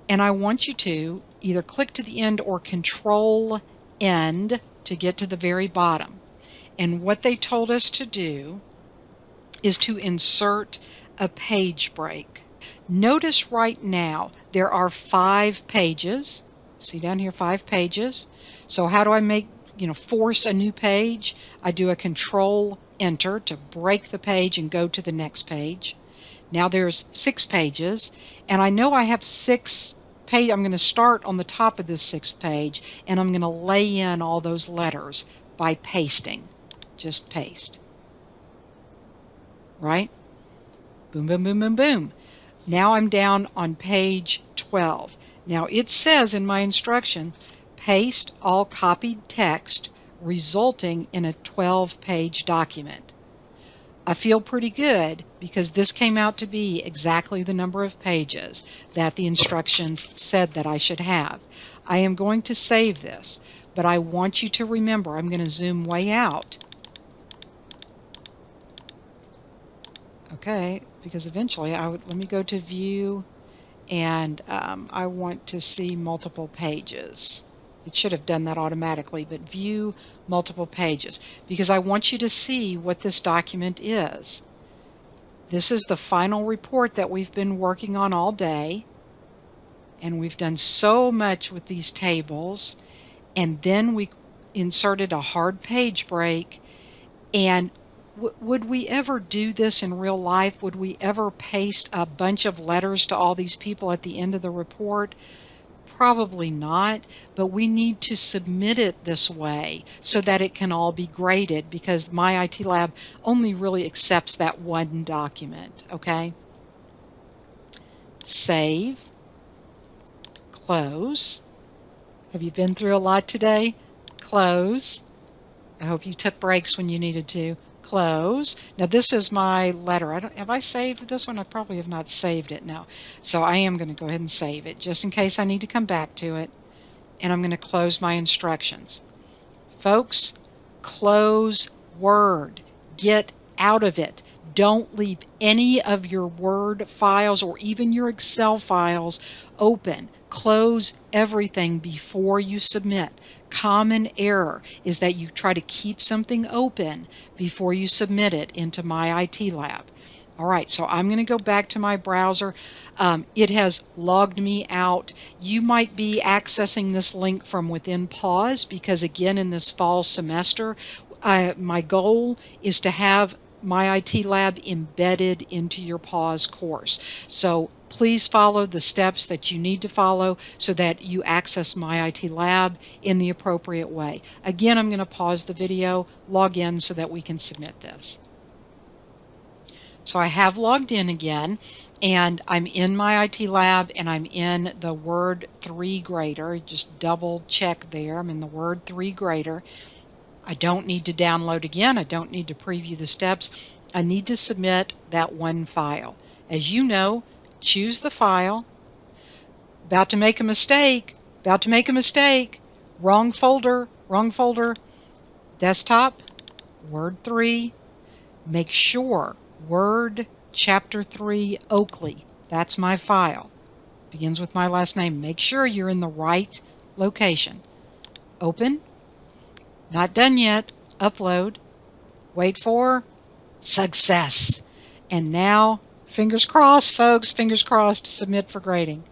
And I want you to either click to the end or Control End to get to the very bottom. And what they told us to do is to insert a page break. Notice right now there are 5 pages. See down here, 5 pages. So how do I make, force a new page? I do a Control Enter to break the page and go to the next page. Now there's 6 pages, and I know I have 6 pages. I'm going to start on the top of this 6th page, and I'm going to lay in all those letters by pasting. Just paste. Right? Boom, boom, boom, boom, boom. Now I'm down on page 12. Now it says in my instruction, paste all copied text resulting in a 12-page document. I feel pretty good because this came out to be exactly the number of pages that the instructions said that I should have. I am going to save this, but I want you to remember I'm going to zoom way out. Okay, because eventually let me go to View, and I want to see multiple pages. It should have done that automatically, but View multiple pages, because I want you to see what this document is. This is the final report that we've been working on all day, and we've done so much with these tables, and then we inserted a hard page break. And would we ever do this in real life? Would we ever paste a bunch of letters to all these people at the end of the report? Probably not, but we need to submit it this way so that it can all be graded, because my IT lab only really accepts that one document, okay? Save, close. Have you been through a lot today? Close. I hope you took breaks when you needed to. Close. Now this is my letter. Have I saved this one? I probably have not saved it. No. So I am going to go ahead and save it just in case I need to come back to it. And I'm going to close my instructions. Folks, close Word. Get out of it. Don't leave any of your Word files or even your Excel files open. Close everything before you submit. Common error is that you try to keep something open before you submit it into my IT lab. All right, so I'm going to go back to my browser. It has logged me out. You might be accessing this link from within Pause, because again, in this fall semester, my goal is to have My IT Lab embedded into your PAWS course. So please follow the steps that you need to follow so that you access My IT Lab in the appropriate way. Again, I'm going to pause the video, log in so that we can submit this. So I have logged in again, and I'm in My IT Lab, and I'm in the Word 3 grader. Just double check there. I'm in the Word 3 grader. I don't need to download again. I don't need to preview the steps. I need to submit that one file. As you know, choose the file. About to make a mistake. About to make a mistake. Wrong folder. Wrong folder. Desktop. Word 3. Make sure Word Chapter 3 Oakley. That's my file. Begins with my last name. Make sure you're in the right location. Open. Not done yet. Upload. Wait for success. And now, fingers crossed, folks, fingers crossed, submit for grading.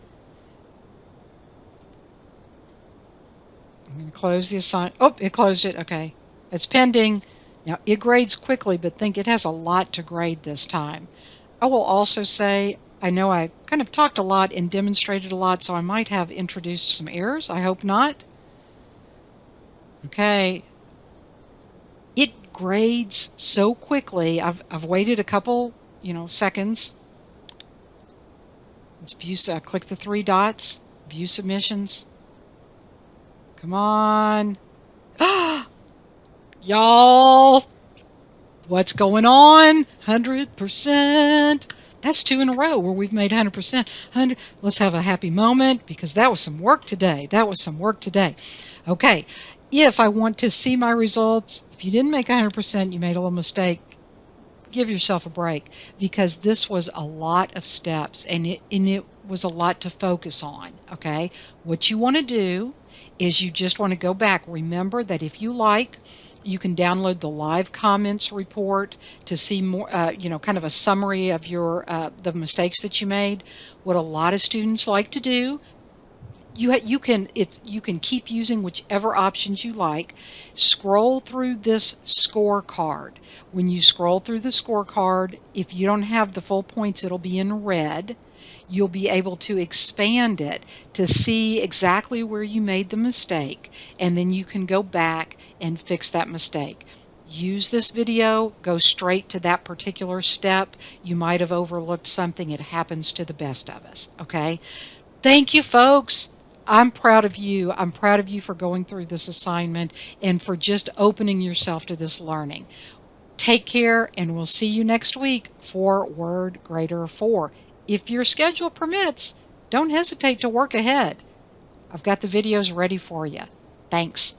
I'm going to close the assignment. Oh, it closed it. Okay. It's pending. Now, it grades quickly, but think it has a lot to grade this time. I will also say, I know I kind of talked a lot and demonstrated a lot, so I might have introduced some errors. I hope not. Okay. It grades so quickly. I've waited a couple, seconds. Let's view. Click the three dots. View submissions. Come on. Y'all, what's going on? 100%. That's 2 in a row where we've made 100%. 100. Let's have a happy moment because that was some work today. That was some work today. Okay, if I want to see my results, if you didn't make 100%, you made a little mistake, give yourself a break because this was a lot of steps and it was a lot to focus on. Okay, what you want to do is you just want to go back. Remember that if you like, you can download the live comments report to see more, kind of a summary of your the mistakes that you made. What a lot of students like to do, you can keep using whichever options you like. Scroll through this scorecard. When you scroll through the scorecard, if you don't have the full points, it'll be in red. You'll be able to expand it to see exactly where you made the mistake, and then you can go back and fix that mistake. Use this video, go straight to that particular step. You might have overlooked something. It happens to the best of us, okay? Thank you, folks. I'm proud of you. I'm proud of you for going through this assignment and for just opening yourself to this learning. Take care, and we'll see you next week for Word Grader 4. If your schedule permits, don't hesitate to work ahead. I've got the videos ready for you. Thanks.